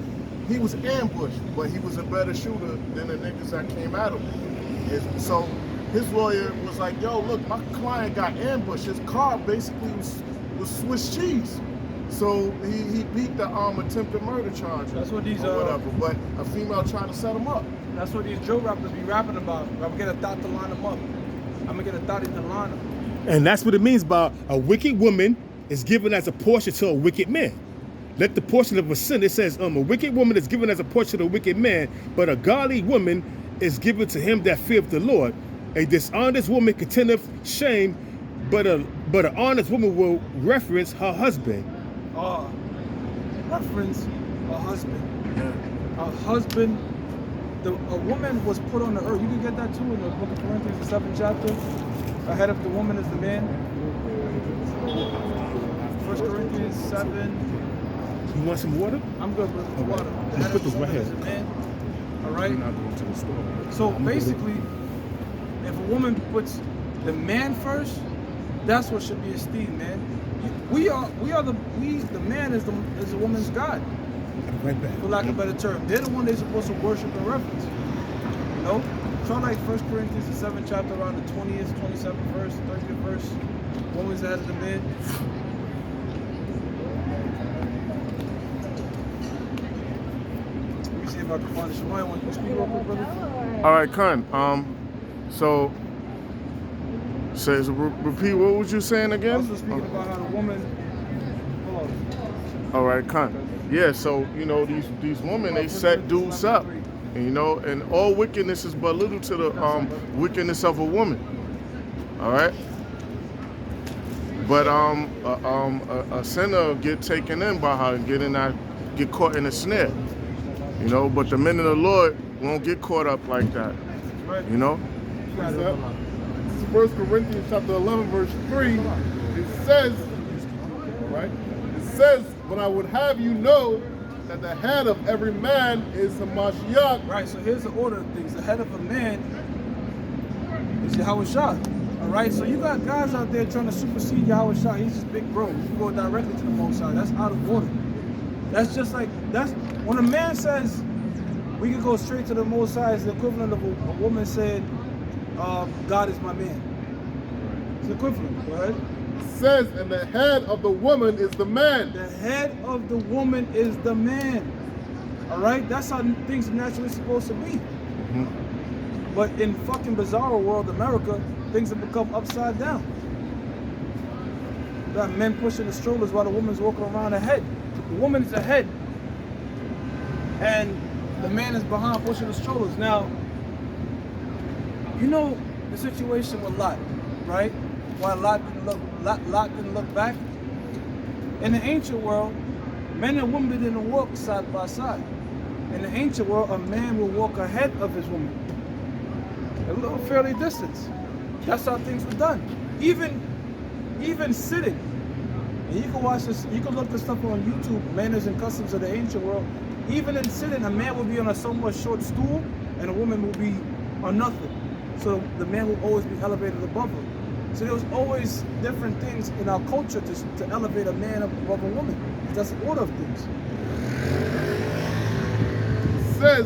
he was ambushed, but he was a better shooter than the niggas that came at him. So his lawyer was like, yo, look, my client got ambushed. His car basically was Swiss cheese. So he beat the attempted murder charge. That's what these or whatever. But a female tried to set him up. That's what these drill rappers be rapping about. I'm gonna get a thought to line them up. I'm gonna get a thought to line them. And that's what it means by a wicked woman is given as a portion to a wicked man. Let the portion of a sin, it says, a wicked woman is given as a portion to a wicked man, but a godly woman is given to him that feareth the Lord. A dishonest woman contendeth shame, but an honest woman will reference her husband. Reference a husband. A husband. A woman was put on the earth. You can get that too in the book of Corinthians, the 7th chapter. Ahead of the woman is the man. 1 Corinthians 7. You want some water? I'm good with the All right. water. The You head put of the this right woman is here. the man. All right. We're not going to the store. So I'm gonna go basically, if a woman puts the man first, that's what should be esteemed, man. The man is the woman's God, right back. for lack of a better term. They're the one they're supposed to worship and reverence. You know? Try like 1 Corinthians, the 7th chapter, around the 20th, 27th verse, 30th verse. Woman's the head of the man. Let me see if I can find it. Shemaiah, want you to speak real quick, brother? All right, Khan. So says repeat. What was you saying again? Also speaking about how the woman. Hold on. All right, Khan. Yeah. So you know these women, they set dudes up, and, you know, and all wickedness is but little to the wickedness of a woman. All right. But a sinner get taken in by her and get caught in a snare. You know, but the men of the Lord won't get caught up like that. Right. You know? This is 1 Corinthians chapter 11, verse 3. It says, all right, it says, but I would have you know that the head of every man is Hamashiach. Right, so here's the order of things. The head of a man is Yahweh Shah. All right, so you got guys out there trying to supersede Yahweh Shah. He's just big bro. You go directly to the Most High. That's out of order. That's just like, when a man says we can go straight to the Most High, it's the equivalent of a woman said, God is my man. It's the equivalent. Go ahead. It says, and the head of the woman is the man. The head of the woman is the man. All right, that's how things are naturally supposed to be. But in fucking bizarre world, America, things have become upside down. Got men pushing the strollers while the woman's walking around the head. The woman is the head, and the man is behind pushing the strollers. Now, you know the situation with Lot, right? Why Lot didn't look back? In the ancient world, men and women didn't walk side by side. In the ancient world, a man will walk ahead of his woman, a little fairly distance. That's how things were done. Even sitting. And you can watch this, you can look this stuff on YouTube, manners and customs of the ancient world. Even in sitting, a man will be on a somewhat short stool and a woman will be on nothing. So the man will always be elevated above her. So there was always different things in our culture to elevate a man above a woman. That's the order of things. It says,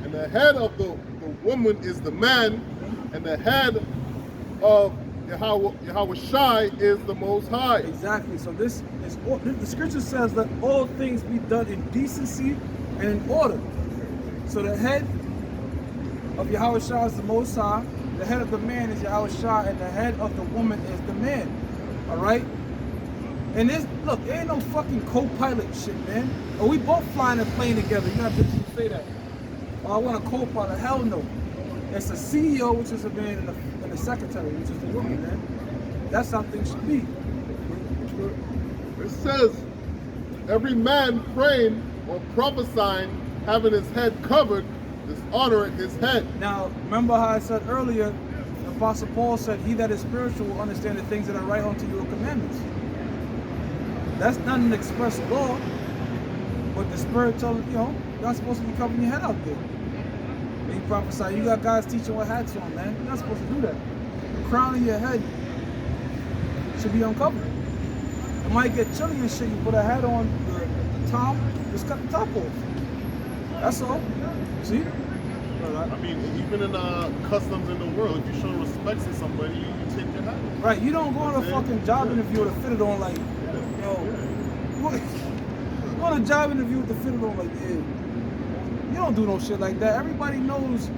and the head of the woman is the man, and the head of Yahweh Shai is the Most High. Exactly. So this is the scripture says that all things be done in decency and in order. So the head of Yahweh Shai is the Most High. The head of the man is Yahweh Shai, and the head of the woman is the man. All right. And this, look, there ain't no fucking co-pilot shit, man. Or we both flying a plane together. You have to say that. Oh, I want a co-pilot. Hell no. It's a CEO, which is a man, and a secretary, which is the woman, man. That's how things should be. It says, every man praying or prophesying, having his head covered, dishonoring his head. Now, remember how I said earlier, the Apostle Paul said, he that is spiritual will understand the things that are right unto your commandments. That's not an express law, but the Spirit tells you know, you're not supposed to be covering your head out there. And you prophesy. You got guys teaching with hats on, man. You're not supposed to do that. The crown of your head should be uncovered. It might get chilly and shit. You put a hat on, the top, just cut the top off. That's all. See? I mean, even in customs in the world, if you show respect to somebody, you take your hat off. Right, you don't go on a fucking job interview with a fitted on like, yo, you go on a job interview with the fitted on like, yeah. You don't do no shit like that. Everybody knows